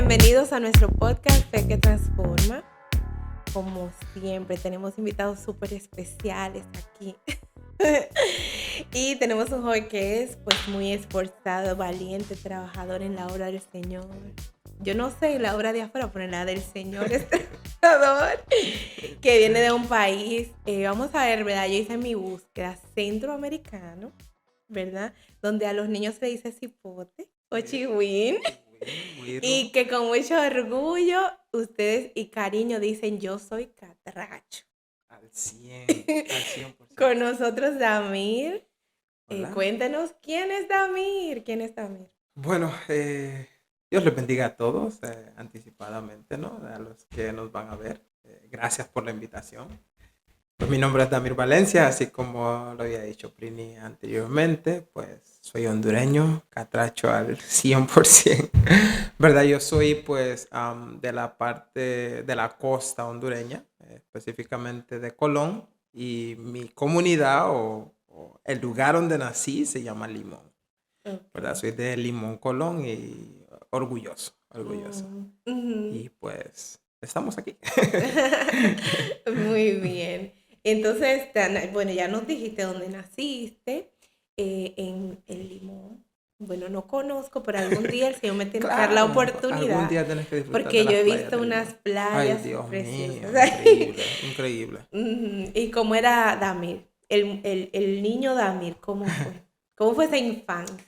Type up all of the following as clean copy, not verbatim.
bienvenidos a nuestro podcast Fe que Transforma. Como siempre, tenemos invitados súper especiales aquí. Y tenemos un joven que es pues muy esforzado, valiente, trabajador en la obra del Señor. Yo no sé la obra de afuera, pero en la del Señor es trabajador, que viene de un país, vamos a ver, ¿verdad? Yo hice mi búsqueda, centroamericano, ¿verdad? Donde a los niños se dice cipote o chihuín. Y que con mucho orgullo ustedes y cariño dicen yo soy catracho. Al 100%. Con nosotros Damir. Hola. Cuéntenos, ¿quién es Damir? ¿Quién es Damir? Bueno, Dios les bendiga a todos anticipadamente, ¿no? A los que nos van a ver. Gracias por la invitación. Pues mi nombre es Damir Valencia, así como lo había dicho Prini anteriormente, pues soy hondureño, catracho al 100%, ¿verdad? Yo soy pues de la parte de la costa hondureña, específicamente de Colón, y mi comunidad o el lugar donde nací se llama Limón, ¿verdad? Okay. Soy de Limón, Colón y orgulloso. Uh-huh. Y pues estamos aquí. Muy bien. Entonces, bueno, ya nos dijiste dónde naciste, en Limón. Bueno, no conozco, pero algún día el Señor me tiene que dar la Claro, algún oportunidad, día tienes que disfrutar de porque yo las he playas visto de unas Limón. Ay, playas Dios mío, preciosas. increíble, increíble. ¿Y cómo era Damir? El niño Damir, ¿cómo fue? ¿Cómo fue esa infancia?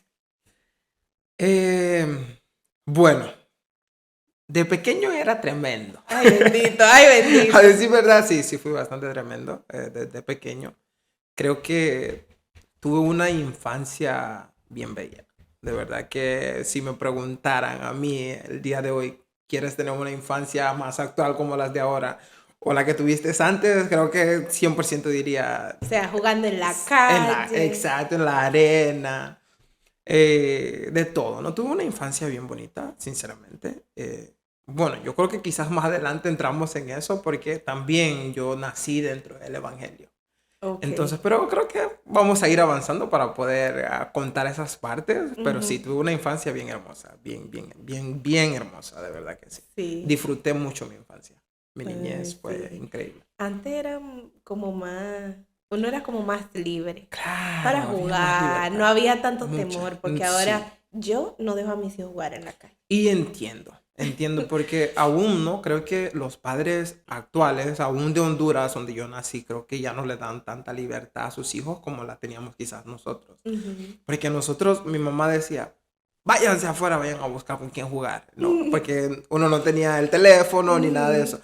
Bueno, de pequeño era tremendo. Ay, bendito, ay, bendito. A decir verdad, sí, fui bastante tremendo desde pequeño. Creo que tuve una infancia bien bella. De verdad que si me preguntaran a mí el día de hoy, ¿quieres tener una infancia más actual como las de ahora? O la que tuviste antes, creo que 100% diría... O sea, jugando en la calle. Exacto, en la arena. De todo, ¿no? Tuve una infancia bien bonita, sinceramente. Bueno, yo creo que quizás más adelante entramos en eso porque también yo nací dentro del Evangelio. Ok. Entonces, pero creo que vamos a ir avanzando para poder contar esas partes, pero sí, tuve una infancia bien hermosa, bien hermosa, de verdad que sí. Sí. Disfruté mucho mi infancia, mi niñez fue Sí. increíble. Antes era como más, uno era como más libre para Claro, había más jugar, no libertad. había tanto Mucha, temor, porque sí. ahora yo no dejo a mis hijos jugar en la calle. Y entiendo, porque aún no, creo que los padres actuales, aún de Honduras, donde yo nací, creo que ya no le dan tanta libertad a sus hijos como la teníamos quizás nosotros. Uh-huh. Porque nosotros, mi mamá decía, váyanse afuera, vayan a buscar con quién jugar. No, porque uno no tenía el teléfono ni nada de eso.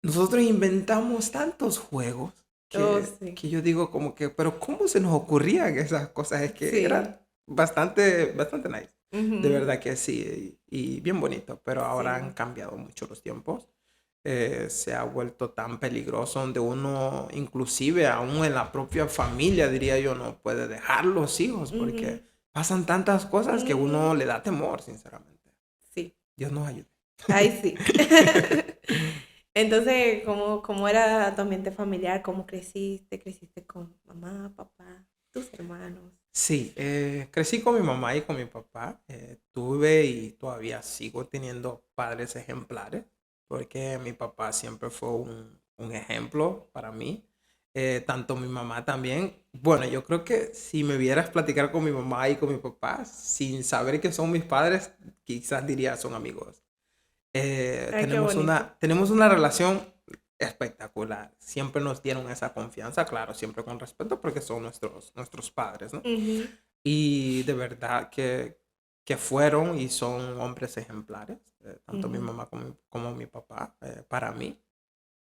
Nosotros inventamos tantos juegos Sí. que yo digo como que, pero ¿cómo se nos ocurrían esas cosas? Es que Sí. era bastante nice. Uh-huh. De verdad que sí, y bien bonito, pero ahora Sí. han cambiado mucho los tiempos. Se ha vuelto tan peligroso donde uno, inclusive aún en la propia familia, diría yo, no puede dejar los hijos porque pasan tantas cosas que uno le da temor, sinceramente. Sí. Dios nos ayude. Ay, sí. Entonces, ¿cómo era tu ambiente familiar? ¿Cómo creciste? ¿Creciste con mamá, papá, tus hermanos? Sí, crecí con mi mamá y con mi papá. Tuve y todavía sigo teniendo padres ejemplares, porque mi papá siempre fue un ejemplo para mí. Tanto mi mamá también. Bueno, yo creo que si me vieras platicar con mi mamá y con mi papá, sin saber que son mis padres, quizás diría son amigos. Ay, qué bonito. Tenemos una relación espectacular. Siempre nos dieron esa confianza, claro, siempre con respeto porque son nuestros padres, ¿no? Uh-huh. Y de verdad que fueron y son hombres ejemplares, tanto mi Uh-huh. mamá como mi papá, para mí.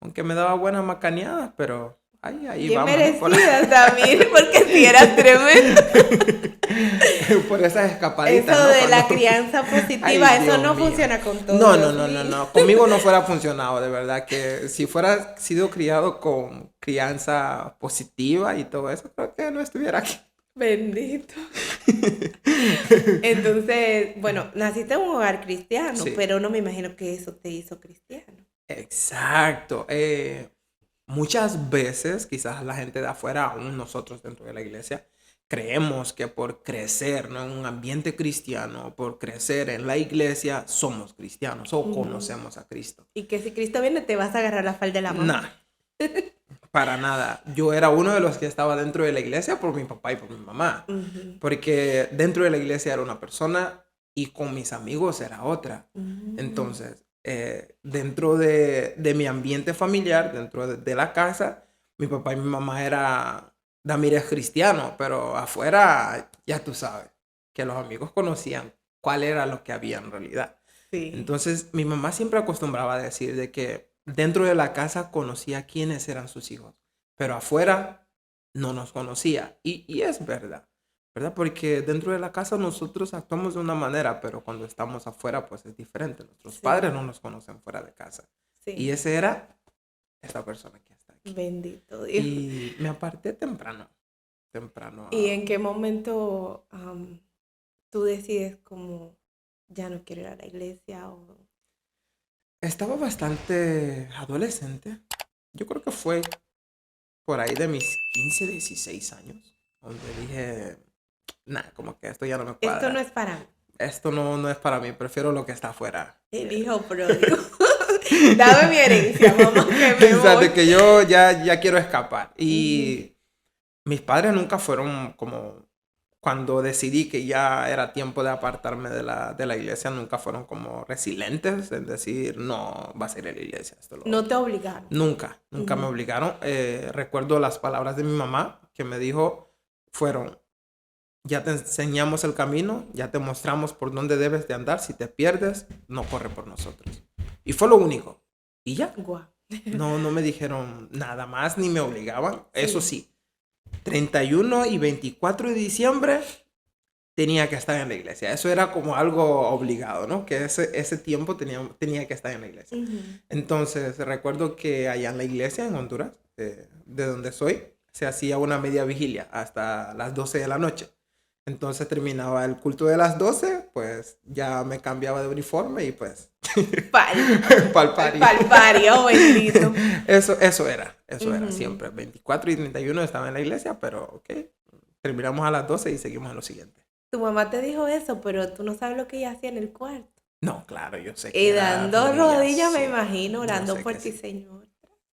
Aunque me daba buenas macaneadas, pero ahí Bien vamos, ¿no? merecidas también, porque si eras tremendo. Por esas Eso escapaditas, ¿no? de la Cuando... crianza Ay, positiva, eso Dios no mío. funciona con No, todos. Conmigo no fuera funcionado, de verdad que si fuera sido criado con crianza positiva y todo eso, creo que no estuviera aquí. Bendito. Entonces, bueno, naciste en un hogar cristiano, Sí, pero no me imagino que eso te hizo cristiano. exacto. Muchas veces, quizás la gente de afuera, aún nosotros dentro de la iglesia, creemos que por crecer, ¿no?, en un ambiente cristiano, por crecer en la iglesia, somos cristianos o conocemos a Cristo. Y que si Cristo viene te vas a agarrar la falda de la mamá. Nah, para nada. Yo era uno de los que estaba dentro de la iglesia por mi papá y por mi mamá. Porque dentro de la iglesia era una persona y con mis amigos era otra. Entonces, dentro de mi ambiente familiar, dentro de la casa, mi papá y mi mamá era, Damir es cristiano, pero afuera ya tú sabes que los amigos conocían cuál era lo que había en realidad. Sí. Entonces, mi mamá siempre acostumbraba a decir de que dentro de la casa conocía quiénes eran sus hijos, pero afuera no nos conocía. Y es verdad, ¿verdad? Porque dentro de la casa nosotros actuamos de una manera, pero cuando estamos afuera, pues es diferente. Nuestros padres no nos conocen fuera de casa. Sí. Y ese era esta persona que está aquí. Bendito Dios. Y me aparté temprano. ¿Y en qué momento tú decides como ya no quiero ir a la iglesia? Estaba bastante adolescente. Yo creo que fue por ahí de mis 15, 16 años, donde dije, nah, como que esto ya no me cuadra. Esto no es para mí. Esto no es para mí, prefiero lo que está afuera. El hijo pródigo. Dame mi herencia, mamá, que me O sea, voy. de que yo ya quiero escapar. Y mis padres nunca fueron como, cuando decidí que ya era tiempo de apartarme de la iglesia, nunca fueron como resilientes en decir, no, vas a ir a la iglesia. No te obligaron. Nunca me obligaron. Recuerdo las palabras de mi mamá que me dijo, fueron, ya te enseñamos el camino, ya te mostramos por dónde debes de andar, si te pierdes, no corre por nosotros. Y fue lo único. Y ya. Guau. No me dijeron nada más, ni me obligaban. Eso sí, 31 y 24 de diciembre tenía que estar en la iglesia. Eso era como algo obligado, ¿no? Que ese tiempo tenía que estar en la iglesia. Entonces, recuerdo que allá en la iglesia, en Honduras, de donde soy, se hacía una media vigilia hasta las 12 de la noche. Entonces terminaba el culto de las 12, pues ya me cambiaba de uniforme y pues... Pa'l party, oh bendito. Eso era siempre. 24 y 31 estaba en la iglesia, pero ok, terminamos a las 12 y seguimos en lo siguiente. Tu mamá te dijo eso, pero tú no sabes lo que ella hacía en el cuarto. No, claro, yo sé que. Y dando rodillas, sí. me imagino, orando por ti, sí. Señor.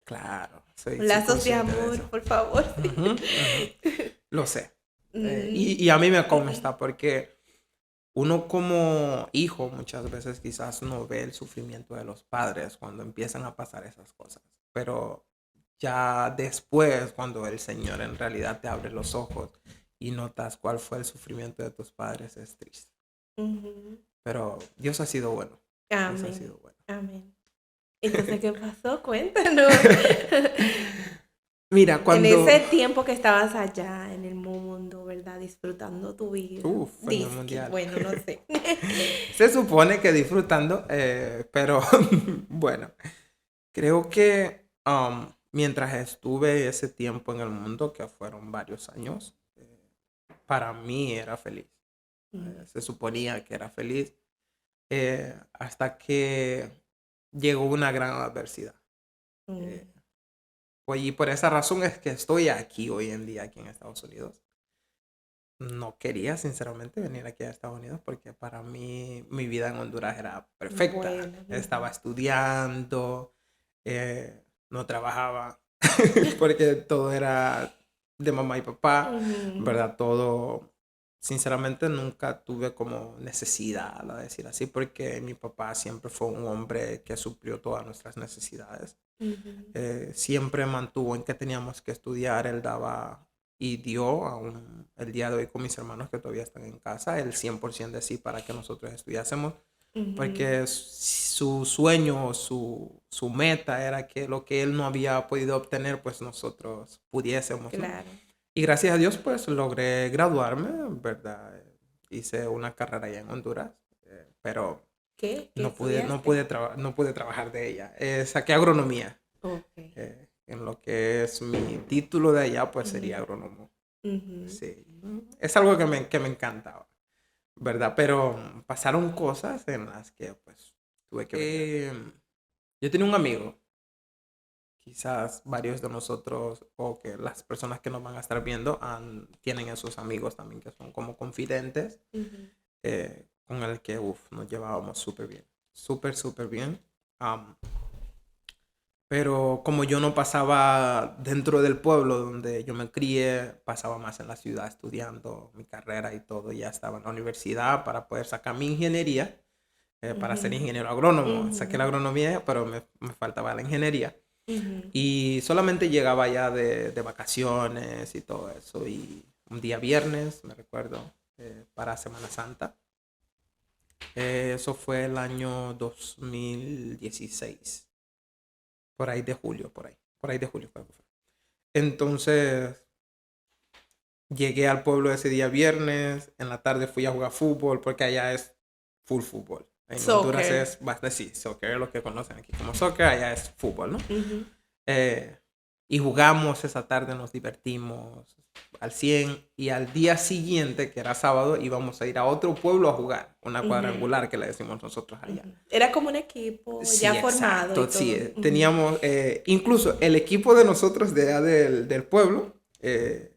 Claro. Lazos de amor, por favor. Lo sé. Y a mí me consta porque uno como hijo muchas veces quizás no ve el sufrimiento de los padres cuando empiezan a pasar esas cosas. Pero ya después, cuando el Señor en realidad te abre los ojos y notas cuál fue el sufrimiento de tus padres, es triste. Pero Dios ha sido bueno. Amén. Dios ha sido bueno. Amén. Entonces, ¿qué pasó? Cuéntanos. Mira, cuando... En ese tiempo que estabas allá en el mundo, ¿verdad? Disfrutando tu vida. En el mundial. Bueno, no sé. Se supone que disfrutando, pero bueno, creo que mientras estuve ese tiempo en el mundo, que fueron varios años, para mí era feliz. Se suponía que era feliz hasta que llegó una gran adversidad. Y por esa razón es que estoy aquí hoy en día, aquí en Estados Unidos. No quería, sinceramente, venir aquí a Estados Unidos porque para mí mi vida en Honduras era perfecta. Bueno, estaba estudiando, no trabajaba porque todo era de mamá y papá, ¿verdad? Todo, sinceramente, nunca tuve como necesidad, a decir así, porque mi papá siempre fue un hombre que suplió todas nuestras necesidades. Siempre mantuvo en que teníamos que estudiar, él daba y dio aún el día de hoy con mis hermanos que todavía están en casa el 100% de sí para que nosotros estudiásemos, porque su sueño, su meta era que lo que él no había podido obtener, pues nosotros pudiésemos, ¿no? Claro. Y gracias a Dios, pues logré graduarme, ¿verdad? Hice una carrera allá en Honduras, pero ¿Qué no pude trabajar de ella. Saqué agronomía. Okay. En lo que es mi título de allá, pues sería agrónomo. Sí. Es algo que me encantaba, ¿verdad? Pero pasaron cosas en las que pues tuve que... yo tenía un amigo quizás varios de nosotros o que las personas que nos van a estar viendo tienen esos amigos también que son como confidentes, Ujú. con el que nos llevábamos súper bien, súper, súper bien. Am, pero como yo no pasaba dentro del pueblo donde yo me crié, pasaba más en la ciudad estudiando mi carrera y todo. Ya estaba en la universidad para poder sacar mi ingeniería, para ser Ujú. ingeniero agrónomo. Saqué la Ujú. agronomía, pero me faltaba la ingeniería. Ujú. Y solamente llegaba ya de vacaciones y todo eso. Y un día viernes, me recuerdo, para Semana Santa. Eso fue el año 2016. Por ahí de julio, por ahí. Por ahí de julio creo que fue. Entonces, llegué al pueblo ese día viernes. En la tarde fui a jugar fútbol porque allá es full fútbol. En Honduras Soccer. es bastante, sí, soccer, lo que conocen aquí como soccer, allá es fútbol, ¿no? Ujú. Eh, y jugamos esa tarde, nos divertimos al 100 y al día siguiente, que era sábado, íbamos a ir a otro pueblo a jugar, una Ujú. cuadrangular que le decimos nosotros allá. Ujú. Era como un equipo ya Sí, formado y exacto, sí. todo. Ujú. Teníamos, incluso el equipo de nosotros de allá del pueblo, el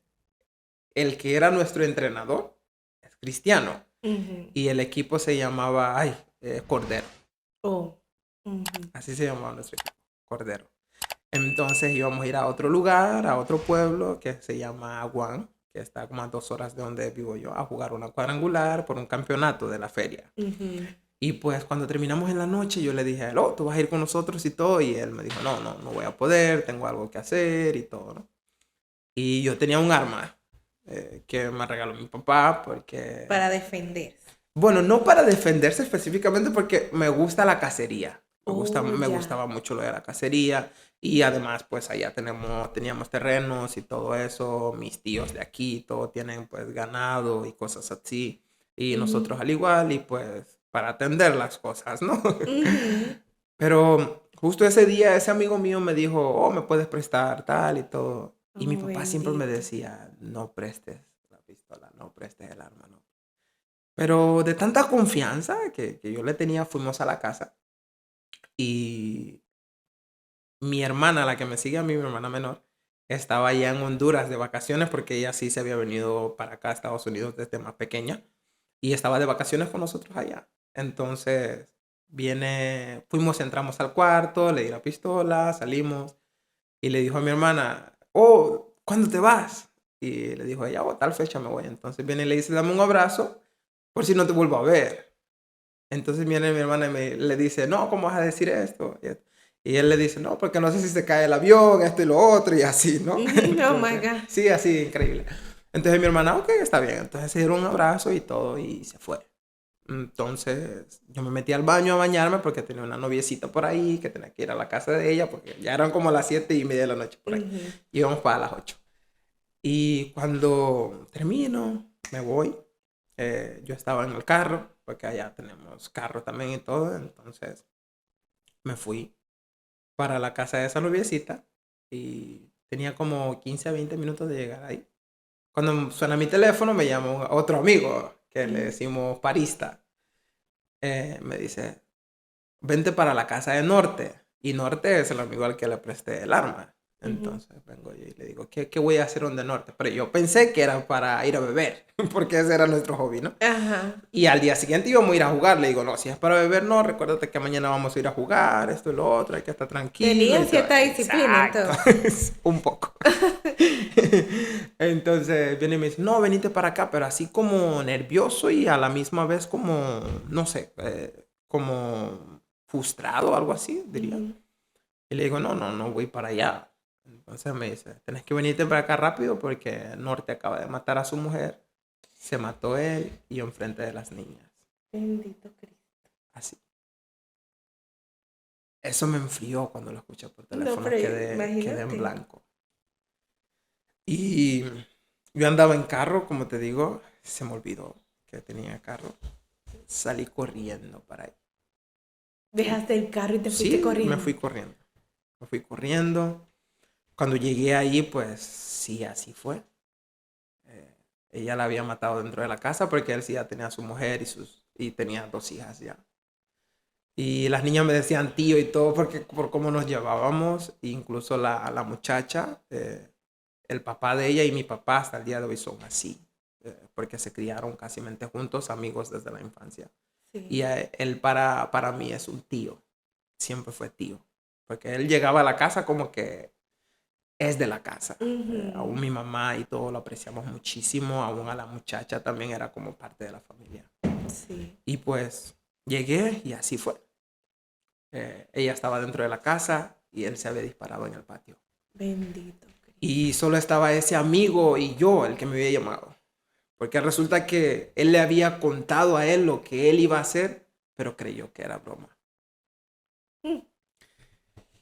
que era nuestro entrenador, es cristiano, Ujú. y el equipo se llamaba, Cordero, Oh. Ujú. así se llamaba nuestro equipo, Cordero. Entonces íbamos a ir a otro lugar, a otro pueblo que se llama Aguán, que está como a 2 horas de donde vivo yo, a jugar una cuadrangular por un campeonato de la feria. Ujú. Y pues cuando terminamos en la noche yo le dije, hello, ¿tú vas a ir con nosotros y todo? Y él me dijo, no, no, no voy a poder, tengo algo que hacer y todo, ¿no? Y yo tenía un arma que me regaló mi papá porque, Para defenderse. bueno, no para defenderse específicamente porque me gusta la cacería. Oh, Me ya. gustaba mucho lo de la cacería y además pues allá teníamos terrenos y todo eso, mis tíos de aquí, todo tienen pues ganado y cosas así y Ujú. nosotros al igual y pues para atender las cosas, ¿no? Ujú. Pero justo ese día ese amigo mío me dijo, oh, me puedes prestar tal y todo. Y mi Oh, papá siempre me bendito. decía, no prestes la pistola, no prestes el arma, no. Pero de tanta confianza que yo le tenía, fuimos a la casa y mi hermana, la que me sigue a mí, mi hermana menor, estaba allá en Honduras de vacaciones porque ella sí se había venido para acá a Estados Unidos desde más pequeña y estaba de vacaciones con nosotros allá. Entonces, fuimos, entramos al cuarto, le di la pistola, salimos y le dijo a mi hermana, oh, ¿cuándo te vas? Y le dijo ella, oh, tal fecha me voy. Entonces viene y le dice, dame un abrazo por si no te vuelvo a ver. Entonces viene mi hermana y le dice, no, ¿cómo vas a decir esto? Y él le dice, no, porque no sé si se cae el avión, esto y lo otro, y así, ¿no? Ujú. Oh my Entonces, God. sí, así, increíble. Entonces mi hermana, ok, está bien. Entonces se dieron un abrazo y todo y se fue. Entonces yo me metí al baño a bañarme porque tenía una noviecita por ahí que tenía que ir a la casa de ella porque ya eran como las 7:30 de la noche por ahí. Ujú. Íbamos para las 8. Y cuando termino, me voy. Yo estaba en el carro porque allá tenemos carro también y todo. Entonces me fui para la casa de esa noviecita y tenía como 15 a 20 minutos de llegar ahí. Cuando suena mi teléfono me llama otro amigo que le Ujú. decimos Parista. Me dice, vente para la casa de Norte. Y Norte es el amigo al que le presté el arma. Ujú. Entonces vengo yo y le digo, ¿qué voy a hacer donde Norte? Pero yo pensé que era para ir a beber, porque ese era nuestro hobby, ¿no? Ajá. Y al día siguiente íbamos a ir a jugar. Le digo, no, si es para beber, no, recuérdate que mañana vamos a ir a jugar, esto y lo otro, hay que estar tranquilo Tenía y todo. cierta disciplina Exacto, entonces. un poco. Entonces viene y me dice, no, venite para acá, pero así como nervioso y a la misma vez como, no sé, como frustrado, algo así, diría. Ujú. Y le digo, no, no, no voy para allá. Entonces me dice, tenés que venirte para acá rápido porque Norte acaba de matar a su mujer, se mató él y yo enfrente de las niñas. Bendito Cristo. Así. Eso me enfrió cuando lo escuché por No, teléfono, pero quedé en imagínate. blanco. Y yo andaba en carro, como te digo, se me olvidó que tenía carro. Salí corriendo para ahí. Dejaste el carro y te fuiste Sí, me corriendo. fui corriendo. Me fui corriendo. Cuando llegué ahí, pues sí, así fue. Eh, Ella la había matado dentro de la casa porque él sí ya tenía a su mujer y tenía 2 hijas ya. Y las niñas me decían tío y todo porque por cómo nos llevábamos. Incluso la muchacha, el papá de ella y mi papá hasta el día de hoy son así. Porque se criaron casi juntos, amigos desde la infancia. Y Sí. él para mí es un tío. Siempre fue tío. Porque él llegaba a la casa como que es de la casa. Aún Ujú. mi mamá y todo lo apreciamos muchísimo. Aún a la muchacha también era como parte de la familia. Sí. Y pues llegué y así fue. Ella estaba dentro de la casa y él se había disparado en el patio. Bendito Cristo. Y solo estaba ese amigo y yo, el que me había llamado. Porque resulta que él le había contado a él lo que él iba a hacer, pero creyó que era broma. Mm.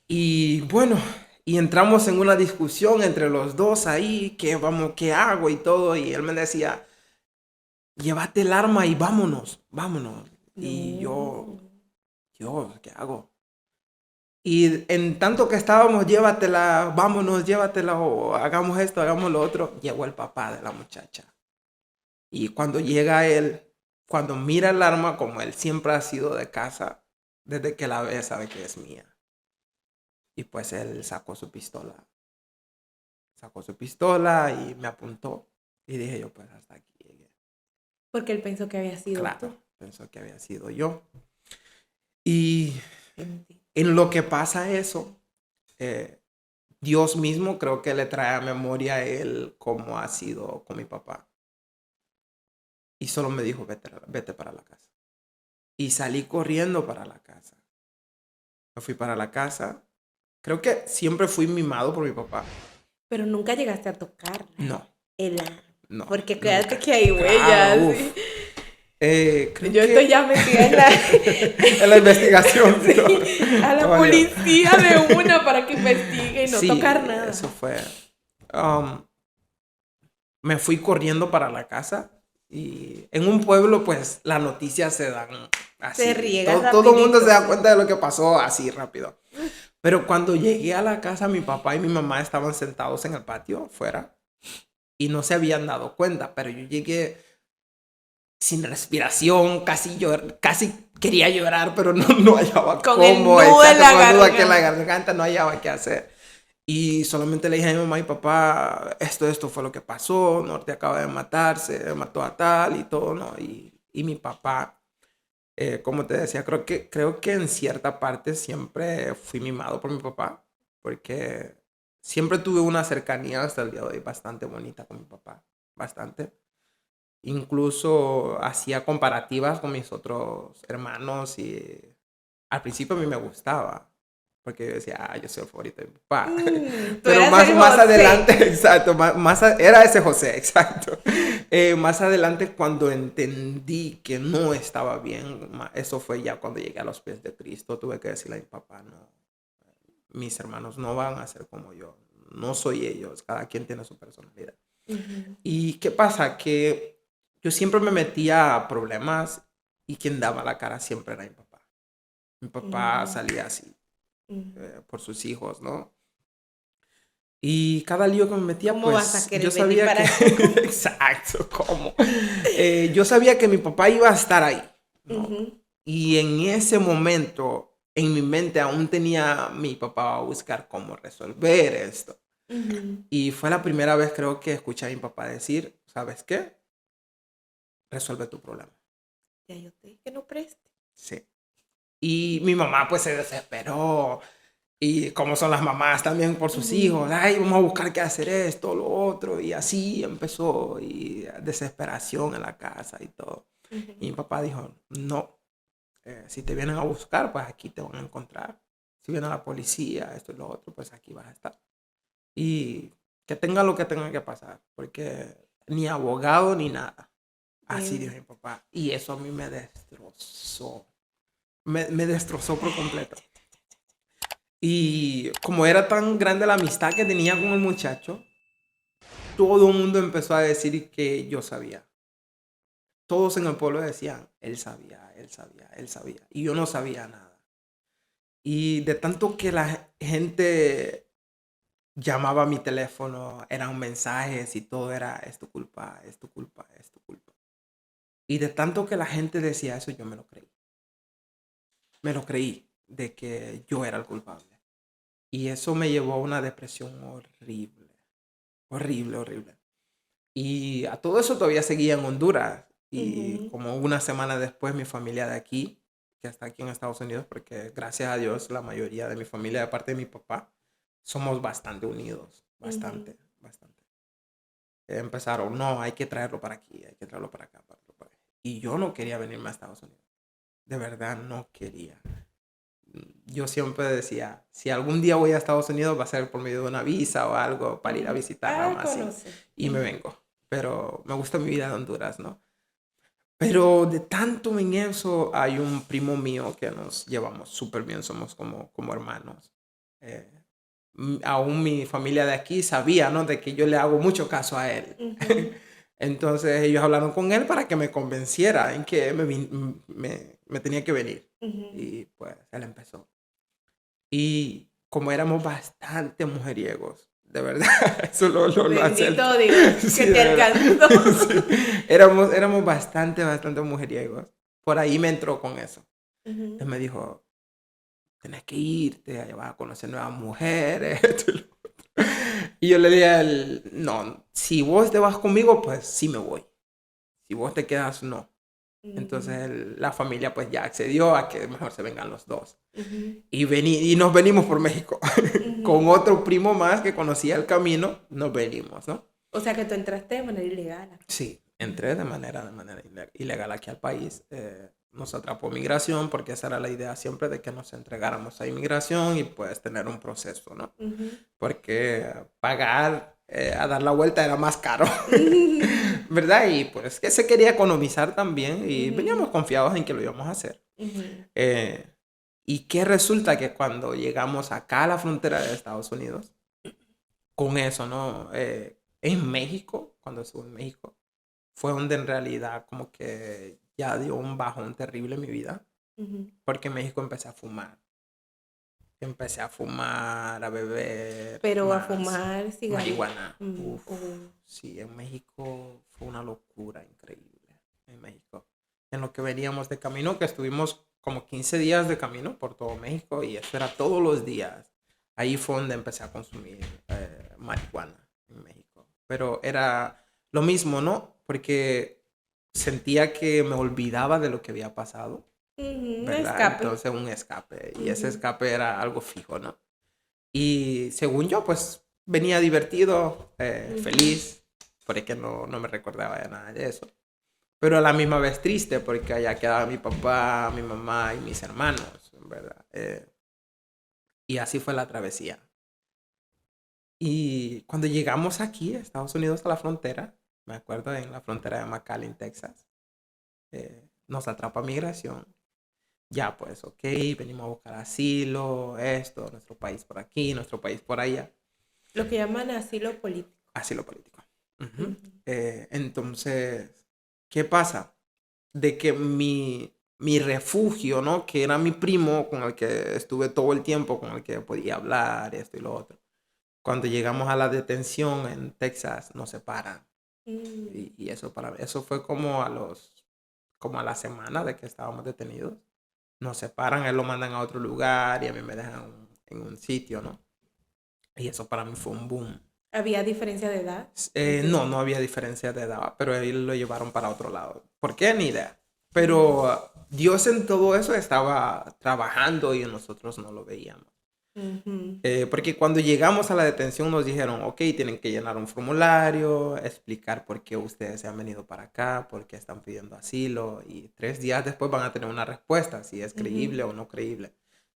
Y bueno, y entramos en una discusión entre los dos ahí, qué hago y todo. Y él me decía, llévate el arma y vámonos, vámonos. Y No. yo, ¿qué hago? Y en tanto que estábamos, llévatela, vámonos, llévatela, o hagamos esto, hagamos lo otro, llegó el papá de la muchacha. Y cuando llega él, cuando mira el arma, como él siempre ha sido de casa, desde que la ve sabe que es mía. Y pues él sacó su pistola y me apuntó. Y dije yo, pues hasta aquí llegué. Porque él pensó que había sido Claro, tú. pensó que había sido yo. Y Bendito. en lo que pasa eso, eh, Dios mismo creo que le trae a memoria a él cómo ha sido con mi papá. Y solo me dijo, vete para la casa. Y salí corriendo para la casa. Me fui para la casa. Creo que siempre fui mimado por mi papá. Pero nunca llegaste a tocarla. No, El arma. no, Porque acuérdate nunca. que hay Claro, huellas. uff. ¿Sí? Creo Yo estoy que ya metida en la, en la investigación. sí, a la Estaba yo. policía de una para que investigue y no tocar Sí, nada. eso fue. Um, Me fui corriendo para la casa y en un pueblo pues las noticias se dan Se así. riega Todo el mundo se rapidito, da sí. cuenta de lo que pasó así rápido. Pero cuando llegué a la casa mi papá y mi mamá estaban sentados en el patio fuera y no se habían dado cuenta, pero yo llegué sin respiración, casi quería llorar, pero no hallaba Con el cómo, nudo en exacto, la con el nudo aquí en la garganta. garganta, no hallaba qué hacer. Y solamente le dije a mi mamá y papá, esto fue lo que pasó, Norte acaba de matarse, mató a tal y todo, ¿no? Y mi papá, como te decía, creo que en cierta parte siempre fui mimado por mi papá, porque siempre tuve una cercanía hasta el día de hoy bastante bonita con mi papá, bastante. Incluso hacía comparativas con mis otros hermanos y al principio a mí me gustaba, porque yo decía, yo soy el favorito de mi papá. Tú Pero eras el más adelante, José. exacto, era ese José, exacto. Más adelante cuando entendí que no estaba bien, eso fue ya cuando llegué a los pies de Cristo, tuve que decirle a mi papá, no, mis hermanos no van a ser como yo, no soy ellos, cada quien tiene su personalidad. Ujú, ¿Y qué pasa? Que yo siempre me metía a problemas y quien daba la cara siempre era mi papá. Mi papá ujú, salía así ujú. por sus hijos, ¿no? Y cada lío que me metía, ¿Cómo vas a pues yo querer venir sabía que... para acá? Exacto, ¿cómo? Yo sabía que mi papá iba a estar ahí, ¿no? Ujú. Y en ese momento, en mi mente aún tenía a mi papá a buscar cómo resolver esto. Ujú. Y fue la primera vez creo que escuché a mi papá decir, ¿sabes qué? Resuelve tu problema. Ya yo te dije que no preste. Sí. Y mi mamá pues se desesperó. Y como son las mamás también por sus hijos. Ujú, Ay, vamos a buscar qué hacer esto, lo otro. Y así empezó. Y desesperación en la casa y todo. Y ujú. mi papá dijo, no, si te vienen a buscar, pues aquí te van a encontrar. Si viene la policía, esto y lo otro, pues aquí vas a estar. Y que tenga lo que tenga que pasar. Porque ni abogado ni nada. Así dijo Ven. mi papá. Y eso a mí me destrozó. Me destrozó por completo. Y como era tan grande la amistad que tenía con el muchacho, todo el mundo empezó a decir que yo sabía. Todos en el pueblo decían, él sabía, él sabía, él sabía. Y yo no sabía nada. Y de tanto que la gente llamaba a mi teléfono, eran mensajes y todo era, es tu culpa, es tu culpa, es tu culpa. Y de tanto que la gente decía eso, yo me lo creí. me lo creí de que yo era el culpable. Y eso me llevó a una depresión horrible, horrible, horrible. Y a todo eso todavía seguía en Honduras. Y Ujú, como una semana después, mi familia de aquí, que está aquí en Estados Unidos, porque gracias a Dios la mayoría de mi familia, de parte de mi papá, somos bastante unidos, ujú, bastante, bastante. Empezaron, no, hay que traerlo para aquí, hay que traerlo para acá, para acá, para acá. Y yo no quería venirme a Estados Unidos. De verdad no quería. Yo siempre decía, si algún día voy a Estados Unidos va a ser por medio de una visa o algo para ir a ujú. visitar nada Ah, más conoce. y me Ujú, vengo. Pero me gusta mi vida en Honduras, ¿no? Pero de tanto en eso hay un primo mío que nos llevamos súper bien, somos como hermanos. Eh, Aún mi familia de aquí sabía, ¿no? De que yo le hago mucho caso a él. ujú, Entonces ellos hablaron con él para que me convenciera en que me tenía que venir. ujú. Y pues él empezó. Y como éramos bastante mujeriegos, de verdad, eso lo acepto. Bendito Dios, Sí, que de te verdad. alcanzó. Sí. Éramos bastante, bastante mujeriegos. Por ahí me entró con eso. Él Ujú, me dijo, tenés que irte, allá vas a conocer nuevas mujeres. Esto y lo otro. Y yo le dije a él, no, si vos te vas conmigo, pues sí me voy. Si vos te quedas, no. Entonces ujú, la familia pues ya accedió a que mejor se vengan los dos. ujú, Y nos venimos por México. Con ujú. otro primo más que conocía el camino, nos venimos, ¿no? O sea que tú entraste de manera ilegal aquí. Sí, entré Ujú, de manera ilegal aquí al país. Nos atrapó migración porque esa era la idea siempre de que nos entregáramos a inmigración y pues tener un proceso, ¿no? ujú, Porque pagar a dar la vuelta era más caro, ujú, ¿verdad? Y pues que se quería economizar también y veníamos ujú, confiados en que lo íbamos a hacer. ujú, Eh, y que resulta que cuando llegamos acá a la frontera de Estados Unidos, con eso, ¿no? En México, cuando estuve en México, fue donde en realidad como que ya dio un bajón terrible en mi vida, ujú. porque en México empecé a fumar. Empecé a fumar, a beber Pero a más fumar cigarrillo. marihuana. Mm, Uf, oh, sí, en México fue una locura increíble. En México. En lo que veníamos de camino, que estuvimos como 15 días de camino por todo México y eso era todos los días. Ahí fue donde empecé a consumir marihuana en México. Pero era lo mismo, ¿no? Porque sentía que me olvidaba de lo que había pasado, ujú, un ¿verdad? escape. Entonces un escape y ese Ujú, escape era algo fijo, ¿no? Y según yo, pues venía divertido, ujú, feliz, porque no me recordaba de nada de eso. Pero a la misma vez triste, porque allá quedaba mi papá, mi mamá y mis hermanos, ¿verdad? Y así fue la travesía. Y cuando llegamos aquí, a Estados Unidos, a la frontera, me acuerdo en la frontera de McAllen, Texas, nos atrapa migración. Ya, pues, ok, venimos a buscar asilo, esto, nuestro país por aquí, nuestro país por allá. lo que llaman asilo político. Asilo político. Ujú. Ujú, Entonces, ¿qué pasa? De que mi refugio, ¿no? Que era mi primo con el que estuve todo el tiempo, con el que podía hablar, esto y lo otro. Cuando llegamos a la detención en Texas, nos separan. mm, Y eso para mí, eso fue como a la semana de que estábamos detenidos. Nos separan, a él lo mandan a otro lugar y a mí me dejan en un sitio, ¿no? Y eso para mí fue un boom. ¿había diferencia de edad No entre...? había diferencia de edad, pero él lo llevaron para otro lado. ¿Por qué? Ni idea. Pero Mm, Dios en todo eso estaba trabajando y nosotros no lo veíamos. ujú, Porque cuando llegamos a la detención nos dijeron, ok, tienen que llenar un formulario, explicar por qué ustedes se han venido para acá, por qué están pidiendo asilo y 3 días después van a tener una respuesta, si es ujú, creíble o no creíble.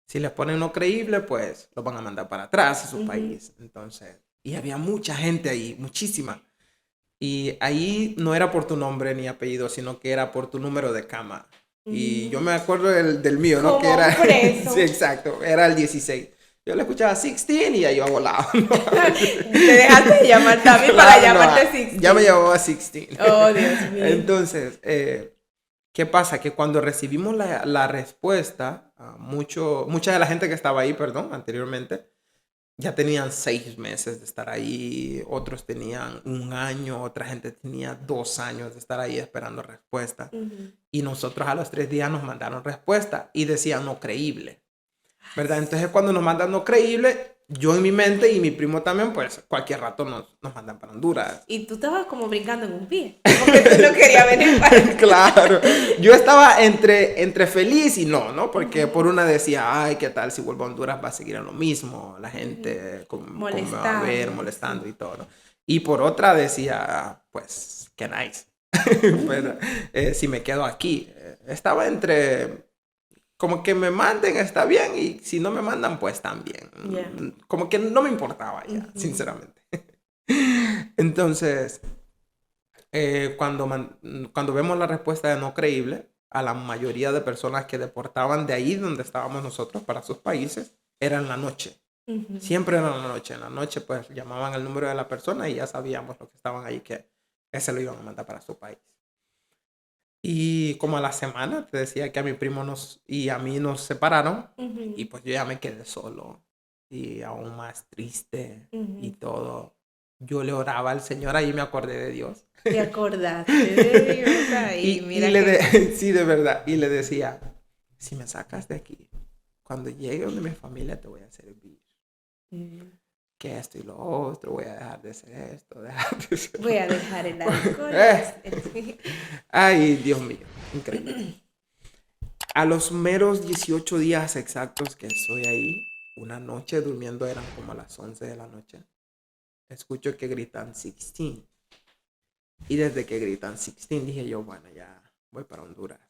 Si les ponen no creíble, pues los van a mandar para atrás a su ujú, país. Entonces, y había mucha gente ahí, muchísima. Y ahí no era por tu nombre ni apellido, sino que era por tu número de cama. Y yo me mm. acuerdo del mío, ¿no? Que Como era, un sí, preso. exacto, era el 16. Yo le escuchaba 16 y ya yo volaba. ¿No? Te dejaste de llamar Tami para Claro, no, llamarte ya me 16. llamaba 16. Oh, Dios mío. Entonces, ¿qué pasa? Que cuando recibimos la respuesta, mucha de la gente que estaba ahí, perdón, anteriormente, ya tenían 6 meses de estar ahí, otros tenían 1 año, otra gente tenía 2 años de estar ahí esperando respuesta. Ujú. Y nosotros a los 3 días nos mandaron respuesta y decían no creíble, ¿verdad? Entonces cuando nos mandan no creíble, yo en mi mente y mi primo también, pues cualquier rato nos mandan para Honduras. Y tú estabas como brincando en un pie, porque tú no querías venir para... Claro, yo estaba entre feliz y no, porque por una decía, ay, ¿qué tal si vuelvo a Honduras va a seguir en lo mismo? La gente como me va a ver, Molestando, molestando sí. y todo, ¿no? Y por otra decía, pues, qué nice. Pero, si me quedo aquí, estaba entre, como que me manden, está bien, y si no me mandan, pues también. Ya. Como que no me importaba ya, Ujú. sinceramente. Entonces, cuando vemos la respuesta de no creíble, a la mayoría de personas que deportaban de ahí donde estábamos nosotros para sus países, era en la noche. Ujú. Siempre era en la noche. En la noche, pues llamaban el número de la persona y ya sabíamos los que estaban ahí que se lo iban a mandar para su país. Y como a la semana, te decía que a mi primo y a mí nos separaron y Ujú. pues yo ya me quedé solo y aún más triste y Ujú. todo. Yo le oraba al Señor, ahí me acordé de Dios. Te acordaste de Dios ahí, Y mira qué bien. sí, de verdad. Y le decía, si me sacas de aquí, cuando llegue donde mi familia te voy a servir. Mm. Que esto y lo otro, voy a dejar de hacer esto, dejar de hacer Voy lo a otro. dejar el alcohol. Ay, Dios mío, increíble. A los meros 18 días exactos que estoy ahí, una noche durmiendo, eran como a las 11 de la noche, escucho que gritan 16. Y desde que gritan 16 dije yo, bueno, ya voy para Honduras.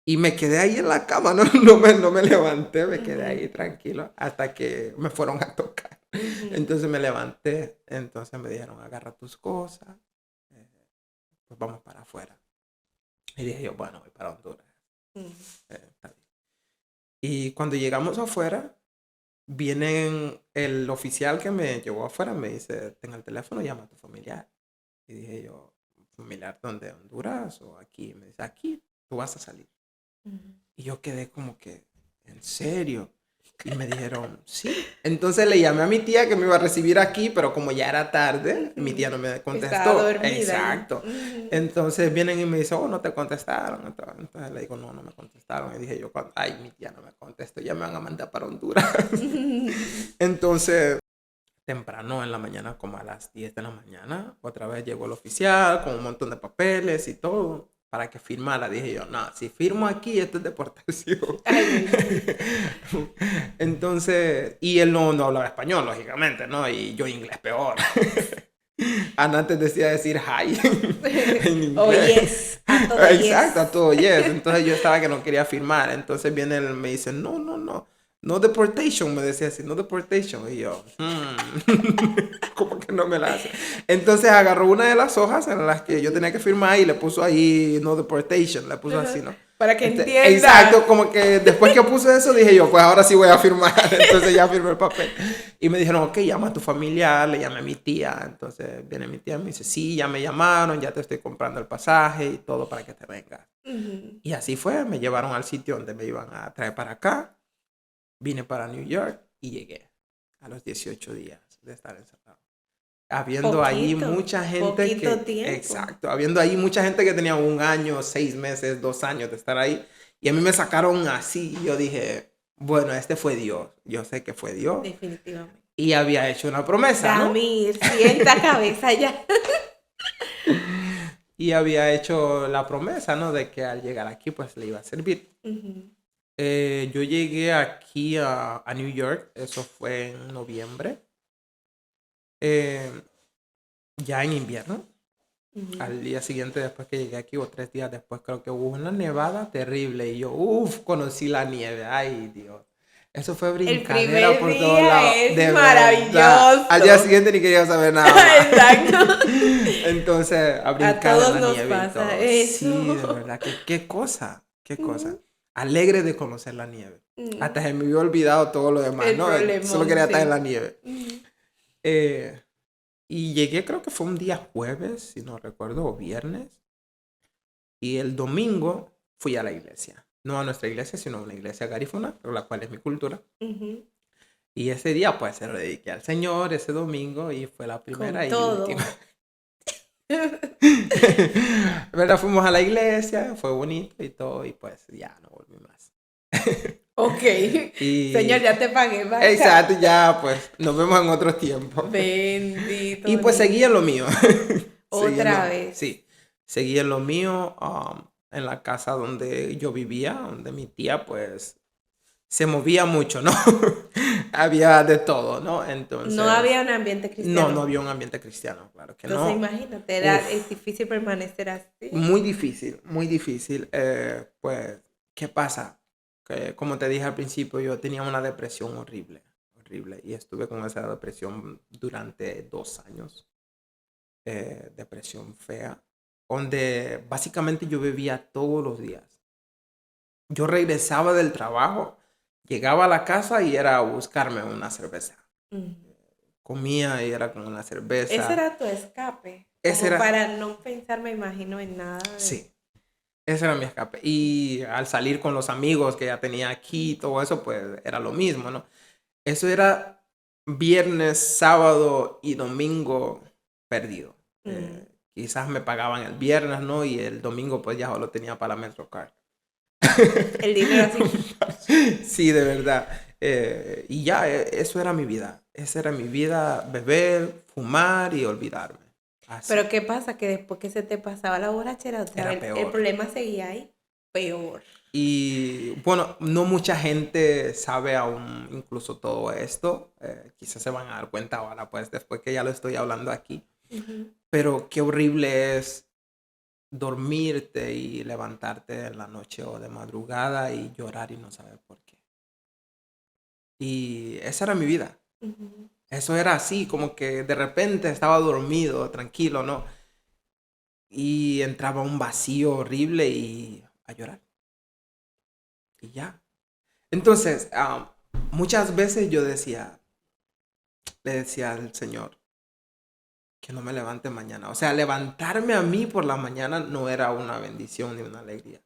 Y me quedé ahí en la cama, no me levanté, me quedé ahí Ujú. tranquilo hasta que me fueron a tocar. Ujú. Entonces me levanté, entonces me dijeron, agarra tus cosas, eh, pues vamos para afuera. Y dije yo, bueno, voy para Honduras. Ujú. Está bien. Y cuando llegamos afuera, viene el oficial que me llevó afuera, me dice, tenga el teléfono, llama a tu familiar. Y dije yo, ¿familiar dónde? ¿Honduras o aquí? Me dice, aquí, tú vas a salir. Ujú. Y yo quedé como que, ¿en serio? Y me dijeron, sí. Entonces le llamé a mi tía que me iba a recibir aquí, pero como ya era tarde, mi tía Ujú. no me Estaba contestó. dormida ya. Exacto. Ujú. Entonces vienen y me dicen, oh, no te contestaron. Entonces le digo, no me contestaron. Y dije yo, ay, mi tía no me contestó, ya me van a mandar para Honduras. Entonces, temprano en la mañana, como a las 10 de la mañana, otra vez llegó el oficial con un montón de papeles y todo para que firmara. Dije yo, no, si firmo aquí, esto es deportación. Ay, bendito. Entonces, y él no hablaba español, lógicamente, ¿no? Y yo inglés peor. Ana antes decía decir hi en Oh, inglés. yes. A todo Exacto, a yes. todo yes. Entonces yo estaba que no quería firmar. Entonces viene él y me dice, no deportation, me decía así, no deportation. Y yo, ¿cómo que no me la hace? Entonces agarró una de las hojas en las que yo tenía que firmar y le puso ahí no deportation, le puso así, ¿no? Para que Exacto, entienda. como que después que puse eso dije yo, pues ahora sí voy a firmar. Entonces ya firmé el papel. Y me dijeron, ok, llama a tu familia, le llamé a mi tía. Entonces viene mi tía y me dice, sí, ya me llamaron, ya te estoy comprando el pasaje y todo para que te vengas. Ujú. Y así fue, me llevaron al sitio donde me iban a traer para acá. Vine para New York y llegué a los 18 días de estar encerrado. Habiendo ahí Poquito, mucha gente poquito que, tiempo. exacto, habiendo ahí mucha gente que tenía 1 año, 6 meses, 2 años de estar ahí. Y a mí me sacaron así. Y yo dije, bueno, este fue Dios. Yo sé que fue Dios. Definitivamente. Y había hecho una promesa, ¿no? Damir, sienta cabeza ya. Y había hecho la promesa, ¿no? De que al llegar aquí, pues le iba a servir. Ujú. Yo llegué aquí a New York, eso fue en noviembre, eh, ya en invierno. Ujú. Al día siguiente, después que llegué aquí, o 3 días después, creo que hubo una nevada terrible. Y yo, conocí la nieve. Ay, Dios. Eso fue El brincadera primer por todos día lados. es De verdad. Al día maravilloso. siguiente ni quería saber nada más. Exacto. Entonces, a A brincar en todos la nos nieve y pasa todo. Sí, de eso. verdad. Qué cosa. Qué cosa. Ujú. Alegre de conocer la nieve. Mm. Hasta se me había olvidado todo lo demás, El ¿no? Solo problemón, quería estar en la sí. nieve. Ujú. Eh, y llegué, creo que fue un día jueves, si no recuerdo, o viernes. Y el domingo fui a la iglesia. No a nuestra iglesia, sino a una iglesia garífuna, pero la cual es mi cultura. Ujú. Y ese día, pues, se lo dediqué al Señor ese domingo y fue la primera Con y todo. última. ¿Verdad? Fuimos a la iglesia, fue bonito y todo, y pues ya no volví más. Ok. Y Señor, ya te pagué, vaya. exacto, ya pues nos vemos en otro tiempo. Bendito Y pues seguí Dios. en lo mío. Seguí en Otra lo, vez. sí, seguí en lo mío, en la casa donde yo vivía, donde mi tía pues se movía mucho, ¿no? Había de todo, ¿no? No Entonces, había un ambiente no cristiano. había un ambiente cristiano, claro que Entonces, no. imagínate, es Uf, difícil permanecer así. muy difícil, muy difícil. Pues, ¿qué pasa? Que, como te dije al principio, yo tenía una depresión horrible, horrible, y estuve con esa depresión durante 2 años, depresión fea, donde básicamente yo bebía todos los días. Yo regresaba del trabajo, llegaba a la casa y era a buscarme una cerveza. Mm. Comía y era con una Ese cerveza. era tu escape. Ese Como era, para no pensar, me imagino, en nada de... sí, ese era mi escape. Y al salir con los amigos que ya tenía aquí y todo eso, pues era lo mismo, ¿no? Eso era viernes, sábado y domingo perdido. Mm. Quizás me pagaban el viernes, ¿no? Y el domingo pues ya lo tenía para la MetroCard. El dinero así. Sí, de verdad. Y ya, eso era mi vida. Esa era mi vida, beber, fumar y olvidarme. Así. Pero ¿qué pasa? Que después que se te pasaba la borrachera, otra Era vez el peor. problema seguía ahí. Peor. Y bueno, no mucha gente sabe aún incluso todo esto. Quizás se van a dar cuenta ahora, pues después que ya lo estoy hablando aquí. Ujú. Pero qué horrible es dormirte y levantarte en la noche o de madrugada y llorar y no saber por qué. Y esa era mi vida. Ujú. Eso era así, como que de repente estaba dormido, tranquilo, ¿no? Y entraba un vacío horrible y a llorar. Y ya. Entonces, muchas veces yo decía, le decía al Señor que no me levante mañana. O sea, levantarme a mí por la mañana no era una bendición ni una alegría.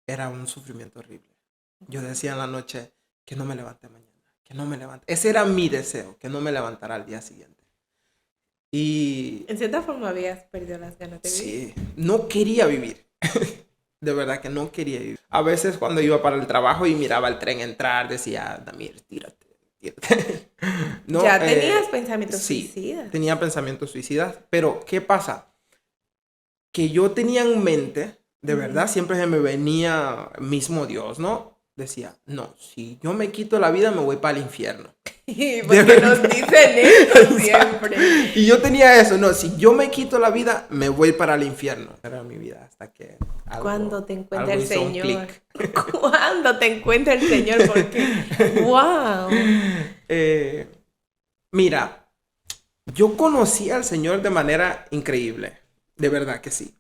Era un sufrimiento horrible. Yo decía en la noche que no me levante mañana, que no me levante. Ese era mi deseo, que no me levantara al día siguiente. Y En cierta forma habías perdido las ganas de vivir. sí, no quería vivir. De verdad que no quería vivir. A veces cuando iba para el trabajo y miraba el tren entrar, decía, Damir, tírate, tírate. No, Ya tenías pensamientos sí, suicidas. tenía pensamientos suicidas, pero ¿qué pasa? Que yo tenía en mente, de verdad, siempre se me venía mismo Dios, ¿no? Decía, no, si yo me quito la vida me voy para el infierno. Porque nos dicen eso siempre. Y yo tenía eso, no, si yo me quito la vida, me voy para el infierno. Era mi vida hasta que Cuando te encuentra algo el hizo un Señor. clic. Cuando te encuentra el Señor, porque, wow. Mira, yo conocí al Señor de manera increíble, de verdad que sí.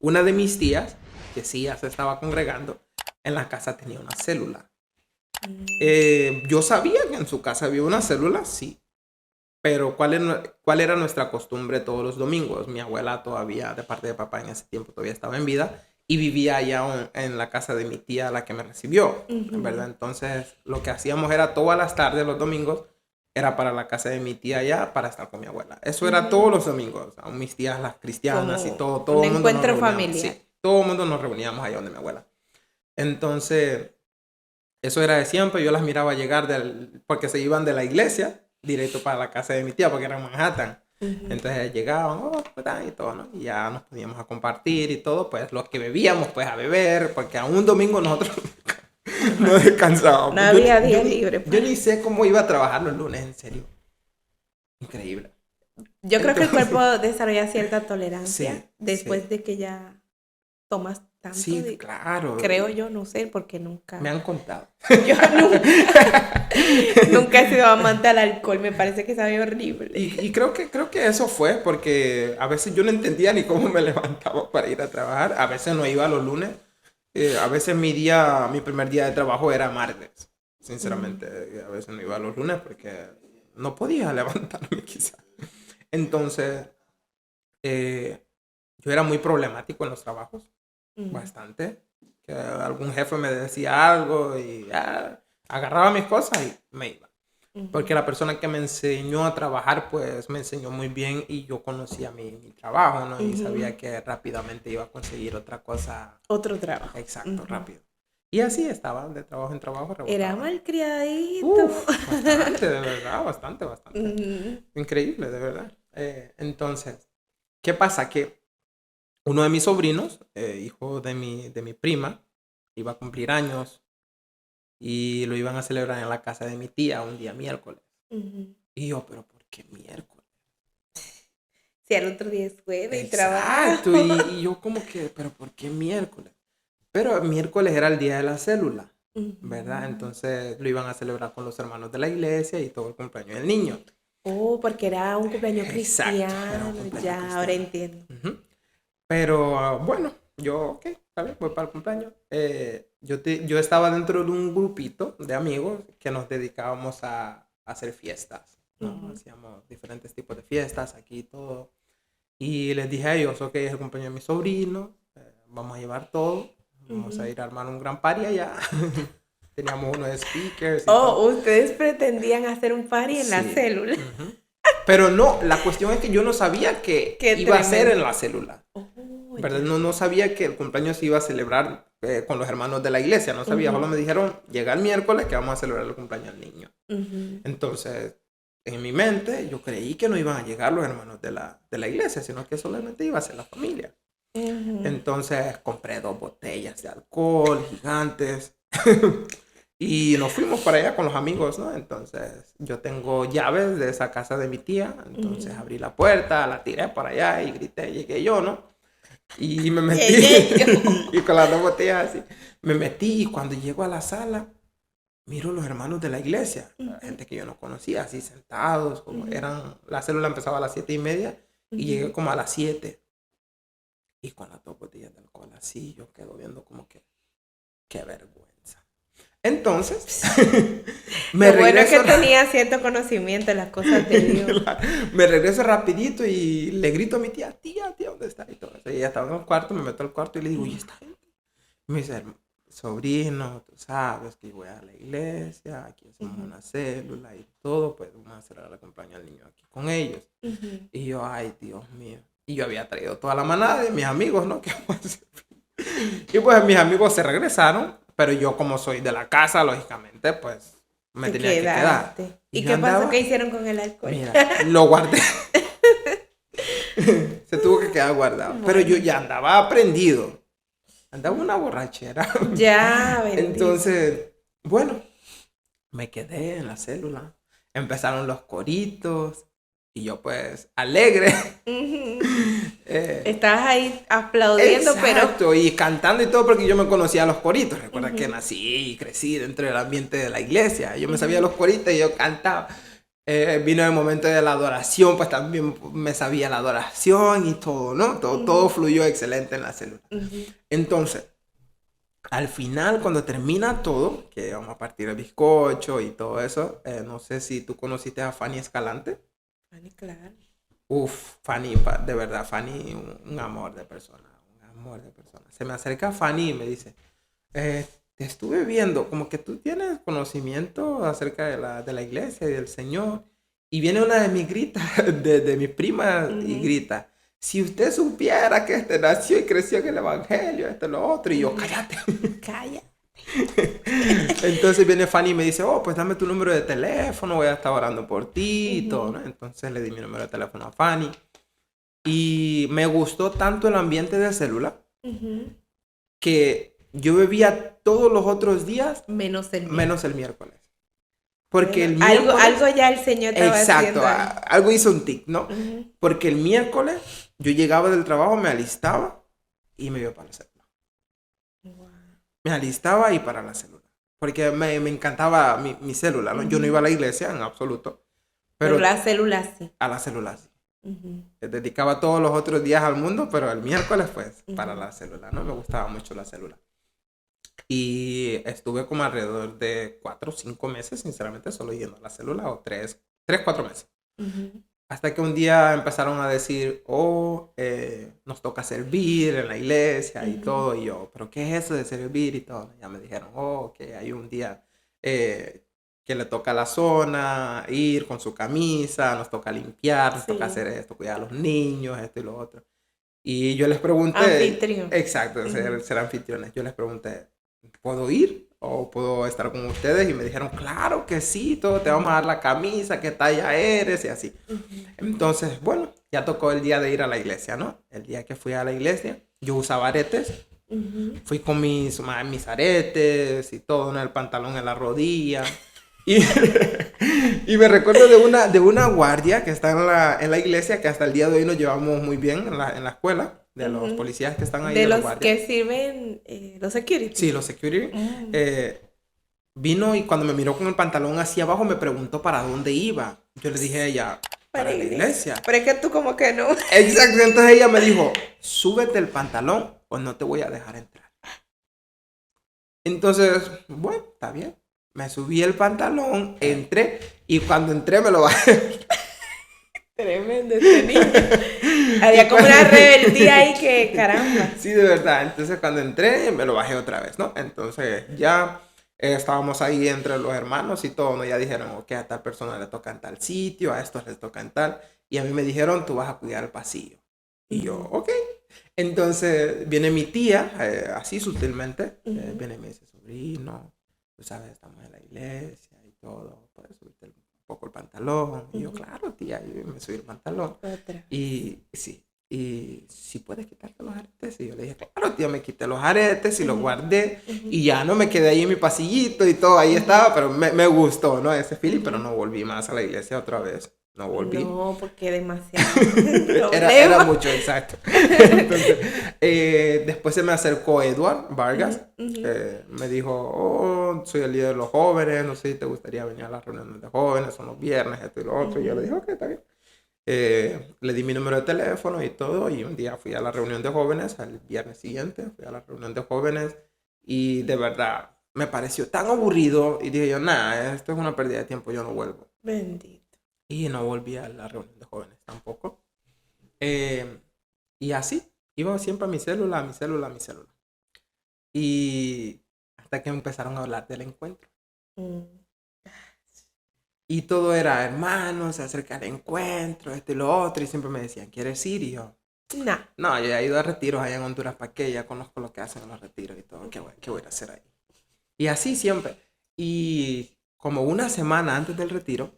Una de mis tías, que sí ya se estaba congregando, en la casa tenía una célula. Yo sabía que en su casa había una célula, sí. Pero ¿cuál era nuestra costumbre todos los domingos? Mi abuela todavía, de parte de papá en ese tiempo, todavía estaba en vida y vivía allá en la casa de mi tía, la que me recibió, ¿verdad? Entonces, lo que hacíamos era todas las tardes, los domingos, era para la casa de mi tía allá para estar con mi abuela. Eso era todos los domingos. Aún mis tías, las cristianas y Como todo un el mundo nos encuentro reuníamos. familiar. Sí, todo el mundo nos reuníamos allá donde mi abuela. Entonces, eso era de siempre. Yo las miraba llegar porque se iban de la iglesia directo para la casa de mi tía, porque era en Manhattan. Entonces llegaban, y todo, ¿no? Y ya nos poníamos a compartir y todo, pues los que bebíamos, pues a beber, porque a un domingo nosotros no descansábamos. No había día libre. Yo ni sé cómo iba a trabajar los lunes, en serio. Increíble. Yo creo que el Entonces, cuerpo desarrolla cierta tolerancia sí, después sí. de que ya tomas tanto. Sí, claro. Creo yo, no sé, porque nunca. Me han contado. Yo nunca he sido amante al alcohol, me parece que sabe horrible. Y creo que eso fue porque a veces yo no entendía ni cómo me levantaba para ir a trabajar. A veces no iba los lunes. A veces mi primer día de trabajo era martes. Sinceramente, a veces no iba los lunes porque no podía levantarme quizá. Entonces, yo era muy problemático en los trabajos. Bastante. Que algún jefe me decía algo y agarraba mis cosas y me iba. Porque Ujú. la persona que me enseñó a trabajar, pues me enseñó muy bien y yo conocía mi trabajo, ¿no? Y Ujú. sabía que rápidamente iba a conseguir otra cosa, Otro trabajo. exacto, Ujú. rápido. Y así estaba, de trabajo en trabajo, Era rebotaba. malcriadito. Uf, bastante, de verdad, bastante, bastante. Ujú. Increíble, de verdad. Entonces, ¿qué pasa? Que uno de mis sobrinos, hijo de mi prima, iba a cumplir años y lo iban a celebrar en la casa de mi tía un día miércoles. Ujú. Y yo, pero ¿por qué miércoles? Si al otro día es jueves y Exacto, trabajo. y yo como que, pero ¿por qué miércoles? Pero miércoles era el día de la célula, ¿verdad? Ujú. Entonces lo iban a celebrar con los hermanos de la iglesia y todo el cumpleaños del niño. Oh, porque era un cumpleaños Exacto, era un cristiano. cumpleaños Ya, ahora cristiano. entiendo. Ujú. Pero bueno, yo, ok, está bien, voy para el cumpleaños. Yo estaba dentro de un grupito de amigos que nos dedicábamos a hacer fiestas, ¿no? Ujú. Hacíamos diferentes tipos de fiestas aquí y todo. Y les dije a ellos, ok, es el cumpleaños de mi sobrino, vamos a llevar todo, vamos a Ujú. ir a armar un gran party allá. Teníamos unos speakers y todo. Oh, ustedes pretendían hacer un party en la Sí. célula. Ujú. Pero no, la cuestión es que yo no sabía que Qué iba a ser en tremendo. la célula. Oh, ¿Verdad? ya. No sabía que el cumpleaños se iba a celebrar con los hermanos de la iglesia, no sabía, solo Ujú. me dijeron, llega el miércoles que vamos a celebrar el cumpleaños del niño. Ujú. Entonces, en mi mente, yo creí que no iban a llegar los hermanos de la iglesia, sino que solamente iba a ser la familia. Ujú. Entonces, compré 2 botellas de alcohol gigantes y nos fuimos para allá con los amigos, ¿no? Entonces, yo tengo llaves de esa casa de mi tía, entonces Ujú. abrí la puerta, la tiré para allá y grité, llegué yo, ¿no? Y me metí, Llegué yo. y con las 2 botellas así, me metí y cuando llego a la sala, miro los hermanos de la iglesia, Ujú. gente que yo no conocía, así sentados, como Ujú. la célula empezaba a las 7:30 y llegué Ujú. como a las 7 y con las 2 botellas de alcohol así, yo quedo viendo como que, qué vergüenza. Entonces, me Lo bueno es que regreso, tenía cierto conocimiento de las cosas de Dios. me regreso rapidito y le grito a mi tía, tía, ¿dónde está? Y todo eso. Y ella estaba en el cuarto, me meto al cuarto y le digo, ¿y esta gente? Me dice, sobrino, tú sabes que voy a la iglesia, aquí hacemos Ujú. una célula y todo, pues vamos a celebrar la compañía del niño aquí con ellos. Ujú. Y yo, ay, Dios mío. Y yo había traído toda la manada de mis amigos, ¿no? Y pues mis amigos se regresaron, pero yo como soy de la casa, lógicamente, pues me Te tenía que quedar. quedaste. Y ¿Y yo qué pasó? ¿Qué andaba, hicieron con el alcohol? mira, lo guardé. Se tuvo que quedar guardado. Pero yo Bueno, ya andaba aprendido. Andaba una borrachera. ya, bendito. Entonces, bueno, me quedé en la célula. Empezaron los coritos y yo pues alegre. Ujú. eh, Estabas ahí aplaudiendo, pero... exacto, y cantando y todo porque yo me conocía los coritos. Recuerda que Ujú. nací y crecí dentro del ambiente de la iglesia. Yo me sabía Ujú. los coritos y yo cantaba. Vino el momento de la adoración, pues también me sabía la adoración y todo, ¿no? Todo Ujú. fluyó excelente en la célula. Ujú. Entonces, al final, cuando termina todo, que vamos a partir el bizcocho y todo eso, no sé si tú conociste a Fanny Escalante. Fanny, claro. Uf, Fanny, de verdad, Fanny, un amor de persona, un amor de persona. Se me acerca Fanny y me dice, te estuve viendo, como que tú tienes conocimiento acerca de la iglesia y del Señor. Y viene una de mis gritas, de mis primas, y Ujú. grita, si usted supiera que este nació y creció en el Evangelio, esto, lo otro, y yo, Ujú. cállate. Calla. Entonces viene Fanny y me dice, oh, pues dame tu número de teléfono, voy a estar orando por ti y todo, Ujú. ¿no? Entonces le di mi número de teléfono a Fanny. Y me gustó tanto el ambiente de célula Ujú. que yo bebía todos los otros días Menos el menos miércoles. el miércoles. Porque Bueno, el algo miércoles, ya el Señor estaba exacto, haciendo ahí. algo hizo un tic, ¿no? Ujú. Porque el miércoles yo llegaba del trabajo, me alistaba y me iba para la célula. Guau. Me alistaba y para la célula. Porque me encantaba mi célula, ¿no? Yo no iba a Ujú. la iglesia en absoluto, Pero pero las células sí. a la célula sí. Ujú. Dedicaba todos los otros días al mundo, pero el miércoles, pues, para Ujú. la célula, ¿no? Me gustaba mucho la célula. Y estuve como alrededor de 4 o 5 meses, sinceramente, solo yendo a la célula, o 3, 4 meses. Ujú. Hasta que un día empezaron a decir, oh, nos toca servir en la iglesia y Ujú. todo. Y yo, ¿pero qué es eso de servir y todo? Ya me dijeron, oh, que hay un día que le toca la zona, ir con su camisa, nos toca limpiar, nos toca Sí. hacer esto, cuidar a los niños, esto y lo otro. Y yo les pregunté, Anfitrión. exacto, ser anfitriones. Yo les pregunté, ¿puedo ir o puedo estar con ustedes? Y me dijeron, claro que sí, todo, te vamos a dar la camisa, qué talla eres y así. Entonces, bueno, ya tocó el día de ir a la iglesia, ¿no? El día que fui a la iglesia, yo usaba aretes. Fui con mis aretes y todo, ¿no? El pantalón en la rodilla. Y, y me recuerdo de una guardia que está en la iglesia, que hasta el día de hoy nos llevamos muy bien en la escuela, de los policías que están ahí, De los los guardias. que sirven los security. Sí, los security. Vino y cuando me miró con el pantalón hacia abajo me preguntó para dónde iba. Yo le dije a ella, para la iglesia. Pero es que tú como que no. Exacto, entonces ella me dijo, súbete el pantalón o no te voy a dejar entrar. Entonces, bueno, está bien. Me subí el pantalón, entré y cuando entré me lo bajé. Tremendo este niño. Había como una rebeldía ahí que, caramba. Sí, de verdad. Entonces cuando entré me lo bajé otra vez, ¿no? Entonces ya estábamos ahí entre los hermanos y todo, ¿no? Ya dijeron, ok, a tal persona le toca en tal sitio, a estos les toca en tal. Y a mí me dijeron, tú vas a cuidar el pasillo. Y yo, ok. Entonces viene mi tía, así sutilmente, viene y me dice, sobrino, tú sabes, estamos en la iglesia y todo, puedes subirte un poco el pantalón. Y yo, claro, tía, y me subí el pantalón. Y sí, y si puedes quitarte los aretes. Y yo le dije, claro, tía, me quité los aretes y los guardé. Y ya no me quedé ahí en mi pasillito y todo, ahí estaba, pero me gustó, ¿no? Ese feeling, pero no volví más a la iglesia otra vez. No volví. No, porque demasiado. Era mucho, exacto. Entonces, después se me acercó Edward Vargas. Me dijo, oh, soy el líder de los jóvenes, no sé si te gustaría venir a las reuniones de jóvenes, son los viernes, esto y lo otro. Y yo le dije, ok, está bien. Le di mi número de teléfono y todo. Y un día fui a la reunión de jóvenes, al viernes siguiente fui a la reunión de jóvenes. Y de verdad, me pareció tan aburrido. Y dije yo, nada, esto es una pérdida de tiempo, yo no vuelvo. Bendito. Y no volví a la reunión de jóvenes tampoco. Y así, iba siempre a mi célula, a mi célula, a mi célula. Y hasta que empezaron a hablar del encuentro. Y todo era, hermanos, se acerca el encuentro, esto y lo otro. Y siempre me decían, ¿quieres ir? Y yo, no, yo he ido a retiros allá en Honduras, ¿para qué? Ya conozco lo que hacen en los retiros y todo. ¿Qué voy a hacer ahí? Y así siempre. Y como una semana antes del retiro,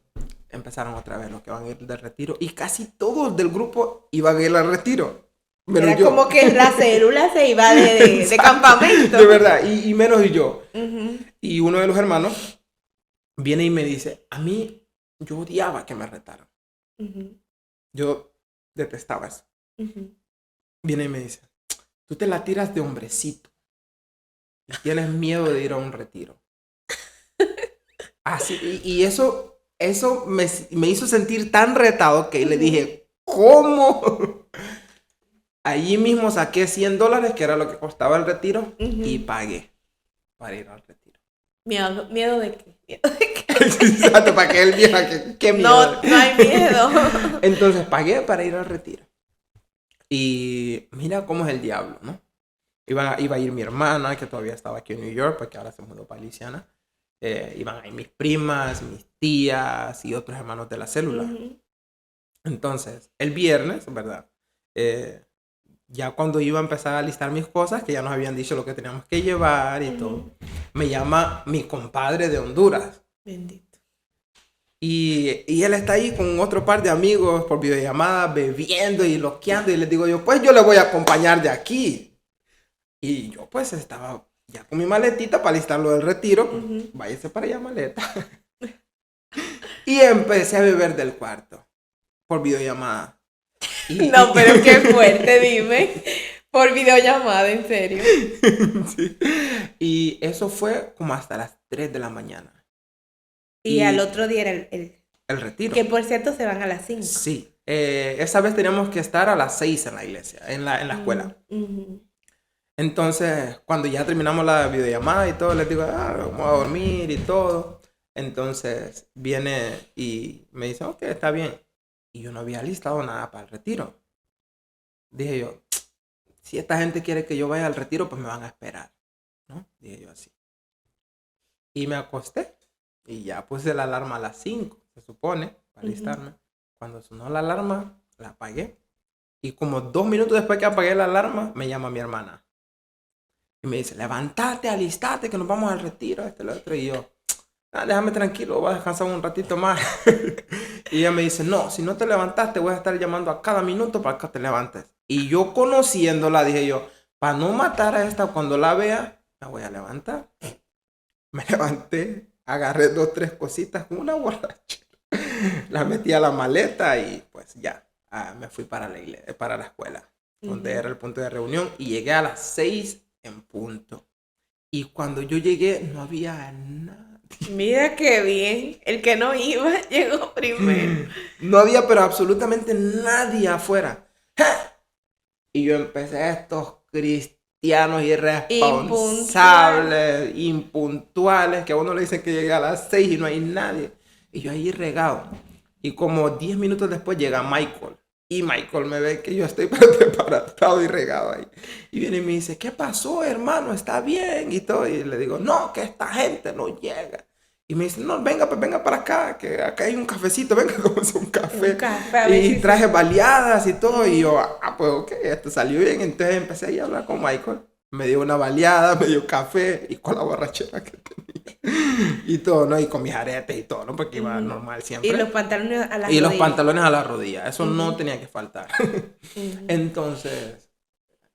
empezaron otra vez los que van a ir del retiro. Y casi todos del grupo iban a ir al retiro. Era yo. Como que la célula se iba de campamento. De verdad, y menos yo. Y uno de los hermanos viene y me dice, a mí, yo odiaba que me retaran. Yo detestaba eso. Viene y me dice, tú te la tiras de hombrecito y tienes miedo de ir a un retiro. Así, y eso me hizo sentir tan retado que le dije, ¿cómo? Allí mismo saqué $100, que era lo que costaba el retiro, y pagué para ir al retiro. ¿Miedo de qué? Exacto, para que él viera qué miedo. No hay miedo. Entonces pagué para ir al retiro. Y mira cómo es el diablo, ¿no? Iba a ir mi hermana, que todavía estaba aquí en New York, porque ahora se mudó para Luisiana. Iban ahí mis primas, mis tías y otros hermanos de la célula. Entonces, el viernes, ¿verdad? Ya cuando iba a empezar a listar mis cosas, que ya nos habían dicho lo que teníamos que llevar y todo, me llama mi compadre de Honduras. Bendito. Y él está ahí con otro par de amigos por videollamada, bebiendo y loqueando. Y les digo yo, pues yo le voy a acompañar de aquí. Y yo pues estaba ya con mi maletita para listar lo del retiro. Váyase para allá, maleta. Y empecé a beber del cuarto por videollamada. No, pero qué fuerte, dime. Por videollamada, en serio. Sí. Y eso fue como hasta las 3 de la mañana. Y al otro día era el retiro. Que por cierto se van a las 5. Sí. Esa vez teníamos que estar a las 6 en la iglesia, en la escuela. Entonces, cuando ya terminamos la videollamada y todo, les digo, vamos a dormir y todo. Entonces, viene y me dice, ok, está bien. Y yo no había listado nada para el retiro. Dije yo, si esta gente quiere que yo vaya al retiro, pues me van a esperar, ¿no? Dije yo así. Y me acosté Y ya puse la alarma a las 5, se supone, para alistarme. Cuando sonó la alarma, la apagué. Y como 2 minutos después que apagué la alarma, me llama mi hermana. Y me dice, levántate, alistate, que nos vamos al retiro, lo otro. Y yo, déjame tranquilo, voy a descansar un ratito más. Y ella me dice, no, si no te levantaste, voy a estar llamando a cada minuto para que te levantes. Y yo conociéndola, dije yo, para no matar a esta cuando la vea, me voy a levantar. Me levanté, agarré 2, 3 cositas con una borracha. Las metí a la maleta y pues ya, me fui para la escuela, donde era el punto de reunión. Y llegué a las 6 en punto. Y cuando yo llegué, no había nada. Mira qué bien. El que no iba llegó primero. No había, pero absolutamente nadie afuera. Y yo empecé, estos cristianos irresponsables, impuntuales, que a uno le dicen que llegué a las 6 y no hay nadie. Y yo ahí regado. Y como 10 minutos después llega Michael. Y Michael me ve que yo estoy preparado y regado ahí. Y viene y me dice, ¿qué pasó, hermano? ¿Está bien? Y todo. Y le digo, no, que esta gente no llega. Y me dice, no, venga, pues venga para acá, que acá hay un cafecito, venga, como es un café. Y traje baleadas y todo. Y yo, pues ok, esto salió bien. Entonces empecé ahí a hablar con Michael. Me dio una baleada, me dio café y con la borrachera que tenía. Y todo, ¿no? Y con mis aretes y todo, ¿no? Porque iba normal siempre. Y los pantalones a las rodillas. Y los pantalones a la rodilla. Eso no tenía que faltar. Entonces,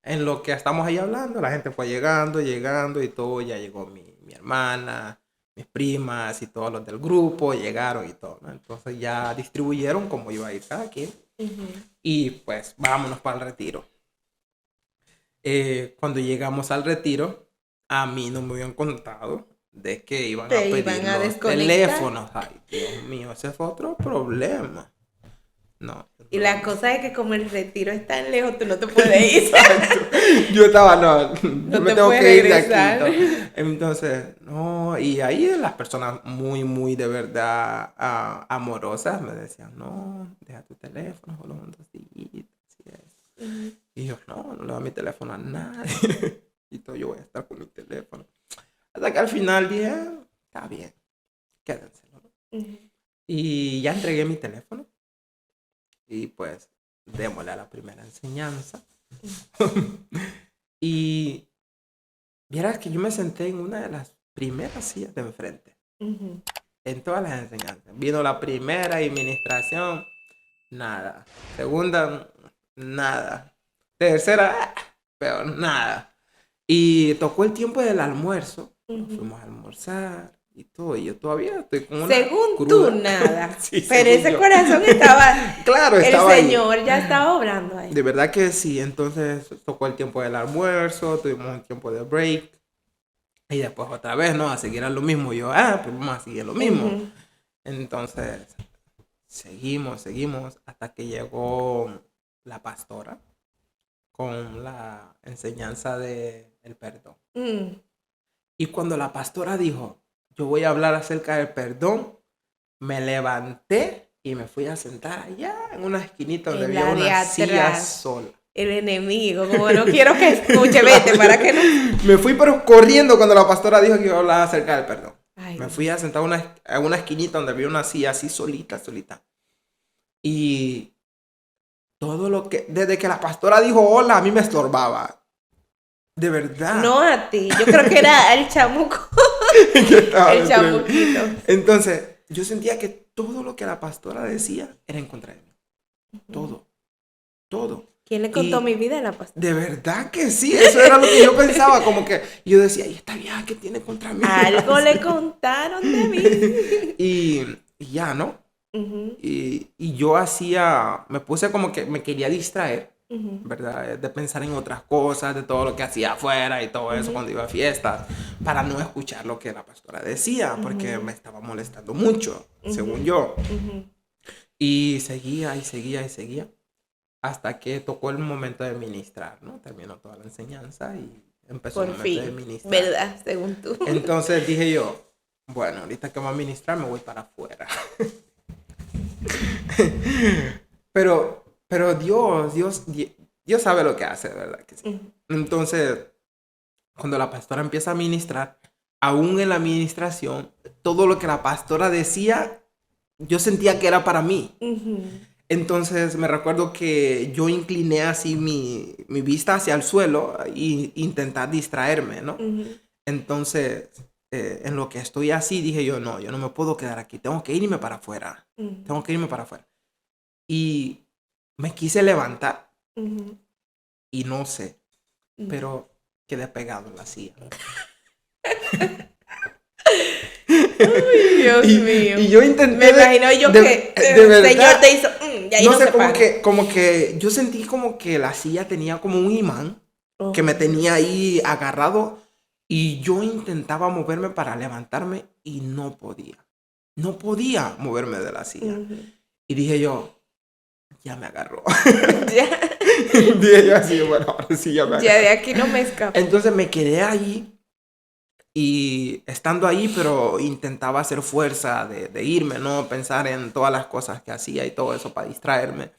en lo que estamos ahí hablando, la gente fue llegando y todo. Ya llegó mi hermana, mis primas y todos los del grupo llegaron y todo, ¿no? Entonces ya distribuyeron cómo iba a ir cada quien. Y pues vámonos para el retiro. Cuando llegamos al retiro, a mí no me habían contado de que iban a pedir los teléfonos. Ay, Dios mío, ese fue otro problema. No. Y la cosa es que como el retiro es tan lejos, tú no te puedes ir. Yo estaba, yo me tengo que ir de aquí. Entonces, no, y ahí las personas muy, muy de verdad amorosas me decían, no, deja tu teléfono, solo un así es. Y yo, no le doy mi teléfono a nadie. Y todo, yo voy a estar con mi teléfono. Hasta que al final dije, está bien, quédenselo, ¿no? Y ya entregué mi teléfono. Y pues, démosle a la primera enseñanza. Y vieras que yo me senté en una de las primeras sillas de enfrente. En todas las enseñanzas. Vino la primera administración, nada. Segunda, nada. Tercera, pero nada. Y tocó el tiempo del almuerzo. Fuimos a almorzar y todo. Y yo todavía estoy con una según cruda. Tú, nada. Sí, pero ese corazón estaba... Claro, estaba el Señor ahí. Ya estaba obrando ahí. De verdad que sí. Entonces tocó el tiempo del almuerzo. Tuvimos un tiempo de break. Y después otra vez, ¿no? A seguir a lo mismo. Yo, pues vamos a seguir lo mismo. Entonces, seguimos. Hasta que llegó la pastora con la enseñanza del perdón. Y cuando la pastora dijo, yo voy a hablar acerca del perdón, me levanté y me fui a sentar allá en una esquinita donde había una silla sola. El enemigo, como no quiero que escuche, vete, para que no... Me fui pero corriendo cuando la pastora dijo que iba a hablar acerca del perdón. Me fui a sentar en una esquinita donde había una silla así solita. Y todo lo que... Desde que la pastora dijo hola, a mí me estorbaba. De verdad. No a ti, yo creo que era el chamuco. El chamuquito. Entonces, yo sentía que todo lo que la pastora decía era en contra de mí. Todo. ¿Quién le contó mi vida a la pastora? De verdad que sí, eso era lo que yo pensaba, como que yo decía, ¿y esta vieja qué tiene contra mí? Algo le contaron de mí. y ya, ¿no? Y yo me puse como que me quería distraer, ¿verdad? De pensar en otras cosas, de todo lo que hacía afuera y todo eso cuando iba a fiestas, para no escuchar lo que la pastora decía, porque me estaba molestando mucho, según yo. Y seguía. Hasta que tocó el momento de ministrar, ¿no? Terminó toda la enseñanza y empezó el momento de ministrar. ¿Verdad? Según tú. Entonces dije yo, bueno, ahorita que voy a ministrar me voy para afuera. pero Dios sabe lo que hace, ¿verdad? Que sí. Entonces, cuando la pastora empieza a ministrar, aún en la administración, todo lo que la pastora decía, yo sentía que era para mí. Entonces me recuerdo que yo incliné así mi vista hacia el suelo e intentar distraerme, ¿no? Entonces, en lo que estoy así, dije yo no me puedo quedar aquí, tengo que irme para afuera. Tengo que irme para afuera. Y me quise levantar y no sé, pero quedé pegado en la silla. Ay, Dios mío. Y yo intenté. Me imagino yo que de verdad, el Señor te hizo. Y ahí no no sé, se para. como que yo sentí como que la silla tenía como un imán que me tenía ahí agarrado y yo intentaba moverme para levantarme y no podía. No podía moverme de la silla. Y dije yo, ya me agarró. Ya. Dije yo así, bueno, ahora sí ya me agarró. Ya de aquí no me escapo. Entonces me quedé ahí. Y estando ahí, pero intentaba hacer fuerza de irme, ¿no? Pensar en todas las cosas que hacía y todo eso para distraerme.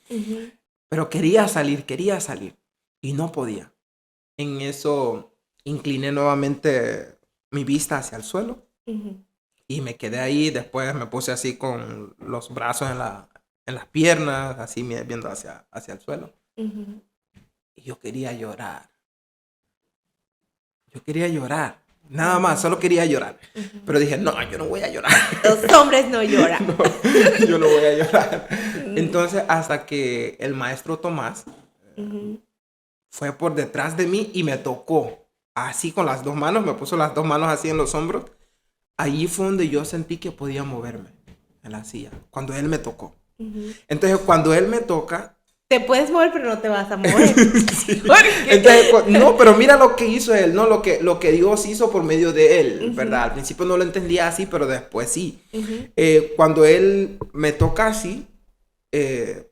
Pero quería salir. Y no podía. En eso incliné nuevamente mi vista hacia el suelo. Y me quedé ahí. Después me puse así con los brazos en las piernas, así viendo hacia el suelo. Y yo quería llorar. Nada más, solo quería llorar. Pero dije, no, yo no voy a llorar. Los hombres no lloran. No, yo no voy a llorar. Entonces, hasta que el maestro Tomás fue por detrás de mí y me tocó. Así con las dos manos, me puso las dos manos así en los hombros. Allí fue donde yo sentí que podía moverme en la silla. Cuando él me tocó. Entonces, cuando él me toca... Te puedes mover, pero no te vas a mover. Sí. Entonces, no, pero mira lo que hizo él, ¿no? Lo que Dios hizo por medio de él, ¿verdad? Al principio no lo entendía así, pero después sí. Cuando él me toca así,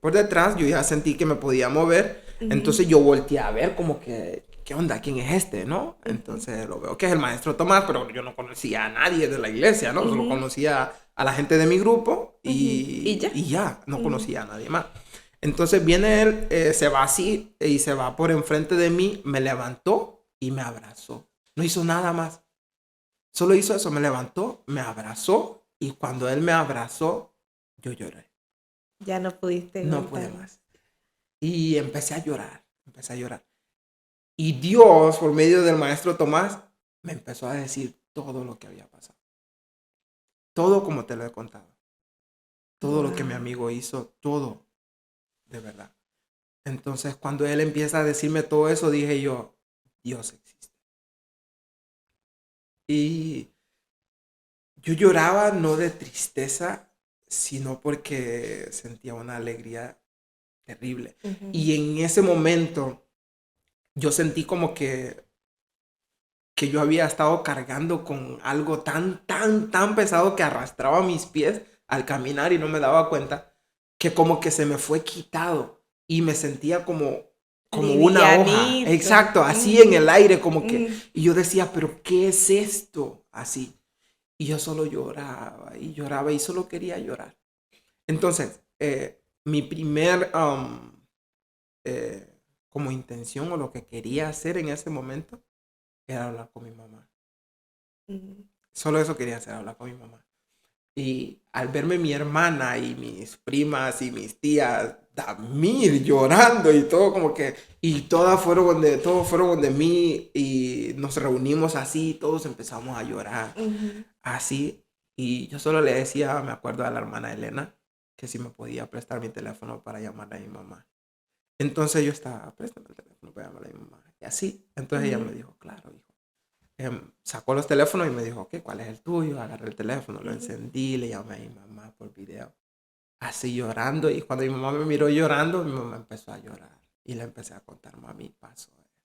por detrás, yo ya sentí que me podía mover. Entonces yo volteé a ver como que, ¿qué onda? ¿Quién es este, no? Entonces lo veo que es el maestro Tomás, pero yo no conocía a nadie de la iglesia, ¿no? Solo conocía a la gente de mi grupo y ya, no conocía a nadie más. Entonces viene él, se va así y se va por enfrente de mí, me levantó y me abrazó. No hizo nada más. Solo hizo eso, me levantó, me abrazó y cuando él me abrazó, yo lloré. Ya no pudiste. No pude más. Y empecé a llorar. Y Dios, por medio del maestro Tomás, me empezó a decir todo lo que había pasado. Todo como te lo he contado. Todo lo que mi amigo hizo, todo. De verdad. Entonces, cuando él empieza a decirme todo eso, dije yo, Dios existe. Y yo lloraba no de tristeza, sino porque sentía una alegría terrible. Y en ese momento, yo sentí como que yo había estado cargando con algo tan pesado que arrastraba mis pies al caminar y no me daba cuenta, que como que se me fue quitado. Y me sentía como una hoja. Exacto, así en el aire, como que... Y yo decía, ¿pero qué es esto? Así. Y yo solo lloraba y solo quería llorar. Entonces, mi primer como intención o lo que quería hacer en ese momento era hablar con mi mamá. Solo eso quería hacer, hablar con mi mamá. Y al verme mi hermana y mis primas y mis tías, Damir llorando y todo como que, y todos fueron donde mí y nos reunimos así, todos empezamos a llorar, así. Y yo solo le decía, me acuerdo a la hermana Elena, que si me podía prestar mi teléfono para llamarle a mi mamá. Entonces yo estaba, préstame el teléfono para llamarle a mi mamá. Y así, entonces ella me dijo, claro, hijo. Sacó los teléfonos y me dijo, ok, ¿cuál es el tuyo? Agarré el teléfono, lo encendí, le llamé a mi mamá por video. Así llorando. Y cuando mi mamá me miró llorando, mi mamá empezó a llorar. Y le empecé a contar, mami, pasó esto.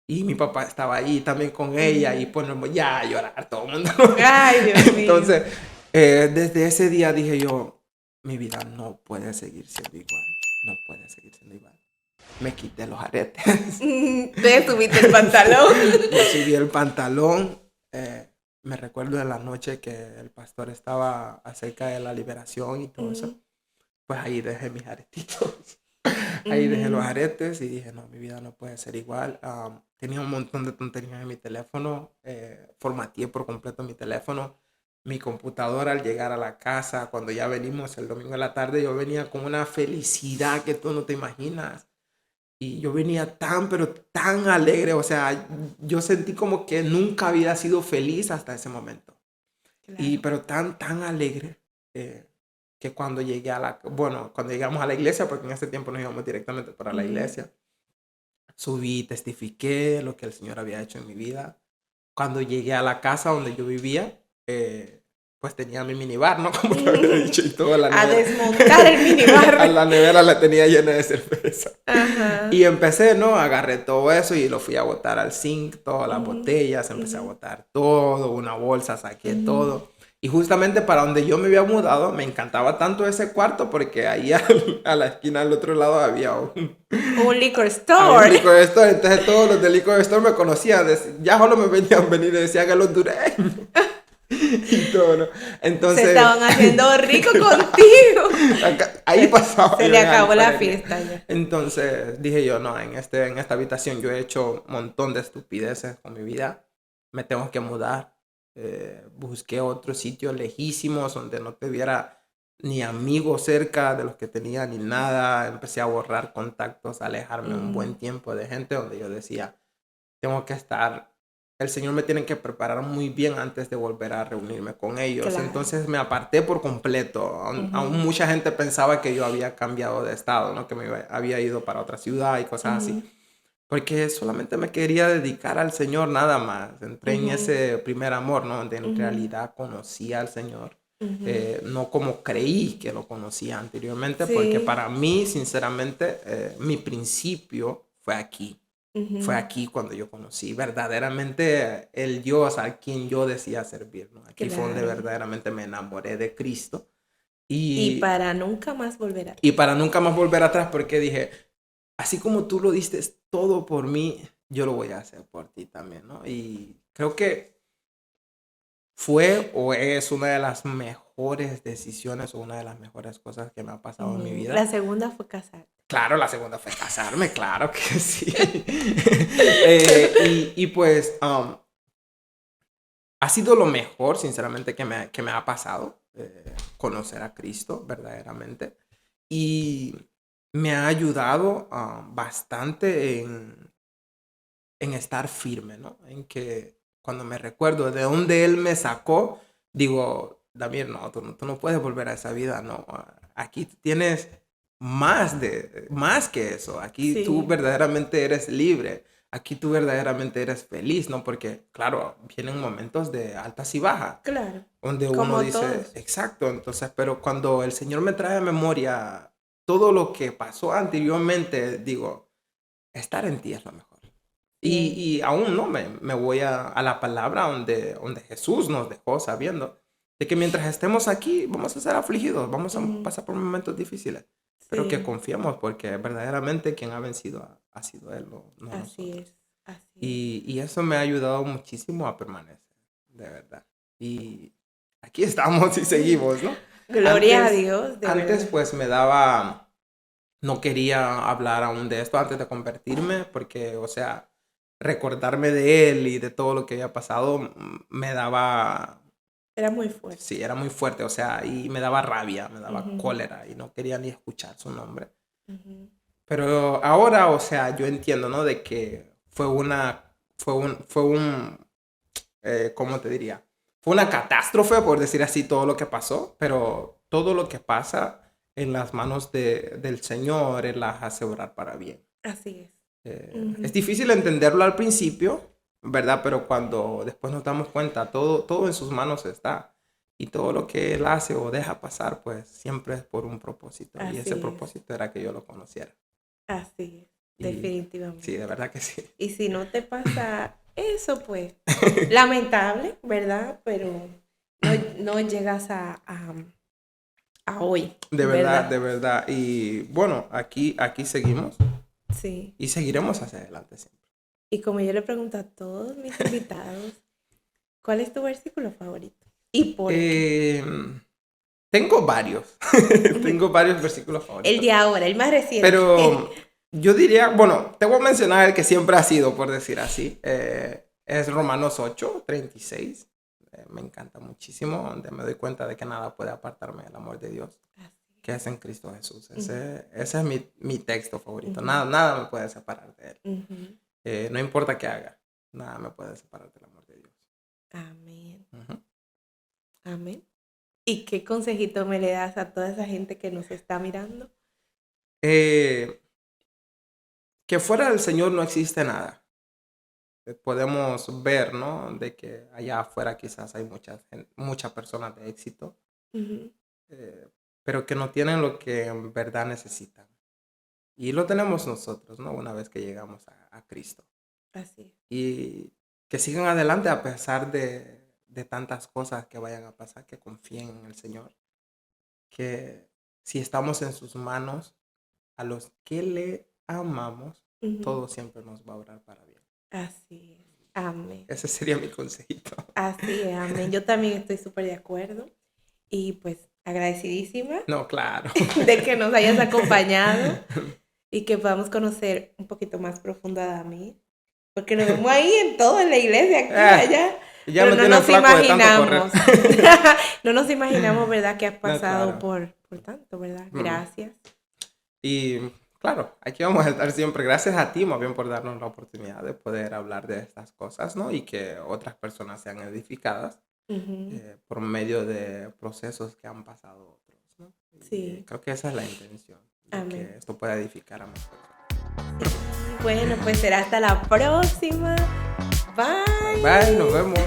Y mi papá estaba ahí también con ella y pues ya a llorar todo el mundo. Ay, Dios mío. Entonces, desde ese día dije yo, mi vida no puede seguir siendo igual. No puede seguir siendo igual. Me quité los aretes. Te subiste el pantalón. Me subí el pantalón. Me recuerdo de la noche que el pastor estaba acerca de la liberación y todo eso. Pues ahí dejé mis aretitos. ahí dejé los Ujú. aretes y dije, no, mi vida no puede ser igual. Tenía un montón de tonterías en mi teléfono, formateé por completo mi teléfono, mi computadora al llegar a la casa, cuando ya venimos el domingo de la tarde, yo venía con una felicidad que tú no te imaginas. Y yo venía tan, pero tan alegre, o sea, yo sentí como que nunca había sido feliz hasta ese momento. Y Claro. pero tan, tan alegre que cuando llegué bueno, cuando llegamos a la iglesia, porque en ese tiempo nos íbamos directamente para la Ujú. iglesia, subí, testifiqué lo que el Señor había hecho en mi vida. Cuando llegué a la casa donde yo vivía, pues tenía mi minibar, ¿no? Como te había dicho y todo, la A nevera. desmontar el A minibar. la nevera la tenía llena de cerveza. Ajá. Y empecé, ¿no? Agarré todo eso y lo fui a botar al zinc, todas las Ujú, botellas, empecé a ujú, botar todo, una bolsa, saqué ujú. todo. Y justamente para donde yo me había mudado, me encantaba tanto ese cuarto porque ahí a la esquina al otro lado Un liquor había un store. liquor store. Entonces todos los del liquor store me conocían. Ya solo me venían venir y decían el hondureño y todo, ¿no? Se Entonces, estaban haciendo rico contigo. ahí pasaba Se yo le en acabó la Alfredia. fiesta ya. Entonces dije yo, no, en esta habitación yo he hecho un montón de estupideces con mi vida. Me tengo que mudar. Busqué otro sitio lejísimos donde no tuviera ni amigos cerca de los que tenía ni nada. Empecé a borrar contactos, a alejarme un buen Mm, tiempo de gente donde yo decía, tengo que estar, el Señor me tiene que preparar muy bien antes de volver a reunirme con ellos. claro. Entonces me aparté por completo. Aún Ujú, mucha gente pensaba que yo había cambiado de estado, ¿no? Que había ido para otra ciudad y cosas así. ujú, Porque solamente me quería dedicar al Señor nada más. Entré en ujú, ese primer amor, ¿no? Donde en ujú, realidad conocí al Señor. ujú. No como creí que lo conocía anteriormente, porque Sí. para mí, sinceramente, mi principio fue Ujú, aquí cuando yo conocí verdaderamente el Dios a quien yo decía servir, ¿no? Aquí fue donde claro. verdaderamente me enamoré de Cristo Y y, para nunca más volver y atrás. para nunca más volver atrás porque dije, así como tú lo diste todo por mí, yo lo voy a hacer por ti también, ¿no? Y creo que fue o es una de las mejores decisiones o una de las mejores cosas que me ha pasado en mi Ujú. La vida. segunda fue casar. Claro, la segunda fue casarme, claro que sí. Y pues ha sido lo mejor, sinceramente, que me ha pasado conocer a Cristo verdaderamente. Y me ha ayudado bastante en estar firme, ¿no? En que cuando me recuerdo de dónde Él me sacó, digo, Damir, no, tú no puedes volver a esa vida, no. Aquí tú tienes más que eso. Aquí tú Sí, verdaderamente eres libre. Aquí tú verdaderamente eres feliz, ¿no? Porque, claro, vienen momentos de altas y bajas, claro. donde uno Como dice, todos. exacto, entonces, pero cuando el Señor me trae a memoria todo lo que pasó anteriormente, digo, estar en ti es lo mejor. Sí. Y aún no, me voy a la palabra donde Jesús nos dejó sabiendo de que mientras estemos aquí vamos a ser afligidos, vamos a Ujú, pasar por momentos difíciles, pero que sí. confiemos porque verdaderamente quien ha vencido ha sido Él, no Así nosotros. es. Así es. Y eso me ha ayudado muchísimo a permanecer, de verdad. Y aquí estamos y seguimos, ¿no? Gloria a Antes, Dios, de antes verdad. pues no quería hablar aún de esto antes de convertirme, porque, o sea, recordarme de él y de todo lo que había pasado me daba, Era muy fuerte. sí, era muy fuerte, o sea, y me daba rabia, me daba Ujú, cólera y no quería ni escuchar su nombre. ujú. Pero ahora, o sea, yo entiendo, ¿no? De que ¿cómo te diría? Fue una catástrofe, por decir así, todo lo que pasó, pero todo lo que pasa en las manos del Señor, Él las hace obrar para bien. Así es. Es Ujú. difícil entenderlo al principio, ¿verdad? Pero cuando después nos damos cuenta, todo en sus manos está. Y todo lo que Él hace o deja pasar, pues siempre es por un propósito. Y ese Así es. propósito era que yo lo conociera. Así es. Y sí, de Definitivamente. verdad que sí. Y si no te pasa eso, pues, lamentable, ¿verdad? Pero no, no llegas a hoy, De verdad, de ¿verdad? verdad. Y bueno, aquí seguimos Sí. y seguiremos hacia adelante siempre. Y como yo le pregunto a todos mis invitados, ¿cuál es tu versículo favorito? ¿Y por qué? Eh, Tengo varios. Tengo varios versículos favoritos. El de ahora, el más reciente. Pero yo diría, bueno, te voy a mencionar el que siempre ha sido, por decir así. Es Romanos 8:36. Me encanta muchísimo, donde me doy cuenta de que nada puede apartarme del amor de Dios, que es en Cristo Jesús. Ese es mi texto favorito. Nada me puede separar de él. No importa qué haga, nada me puede separar del amor de Dios. Amén. Amén. ¿Y qué consejito me le das a toda esa gente que nos está mirando? Que fuera del Señor no existe nada. Podemos ver, ¿no? De que allá afuera quizás hay muchas personas de éxito, pero que no tienen lo que en verdad necesitan. Y lo tenemos nosotros, ¿no? Una vez que llegamos a Cristo. Así. Y que sigan adelante a pesar de tantas cosas que vayan a pasar, que confíen en el Señor. Que si estamos en sus manos, a los que le amamos, todo siempre nos va a obrar para bien. Así es. Amén. Ese sería mi consejito. Así es, amén. Yo también estoy súper de acuerdo. Y pues agradecidísima. No, claro. De que nos hayas acompañado y que podamos conocer un poquito más profundo a Damir. Porque nos vemos ahí en todo, en la iglesia, aquí, allá. Ya pero me no nos imaginamos. No nos imaginamos, ¿verdad? Que has pasado No, claro. por tanto, ¿verdad? Gracias. Y claro, aquí vamos a estar siempre. Gracias a ti, más bien, por darnos la oportunidad de poder hablar de estas cosas, ¿no? Y que otras personas sean edificadas por medio de procesos que han pasado otros, ¿no? Sí. Creo que esa es la intención. Amén. Que esto pueda edificar a más personas. Sí. Bueno, pues será hasta la próxima. Bye. Bye, nos vemos.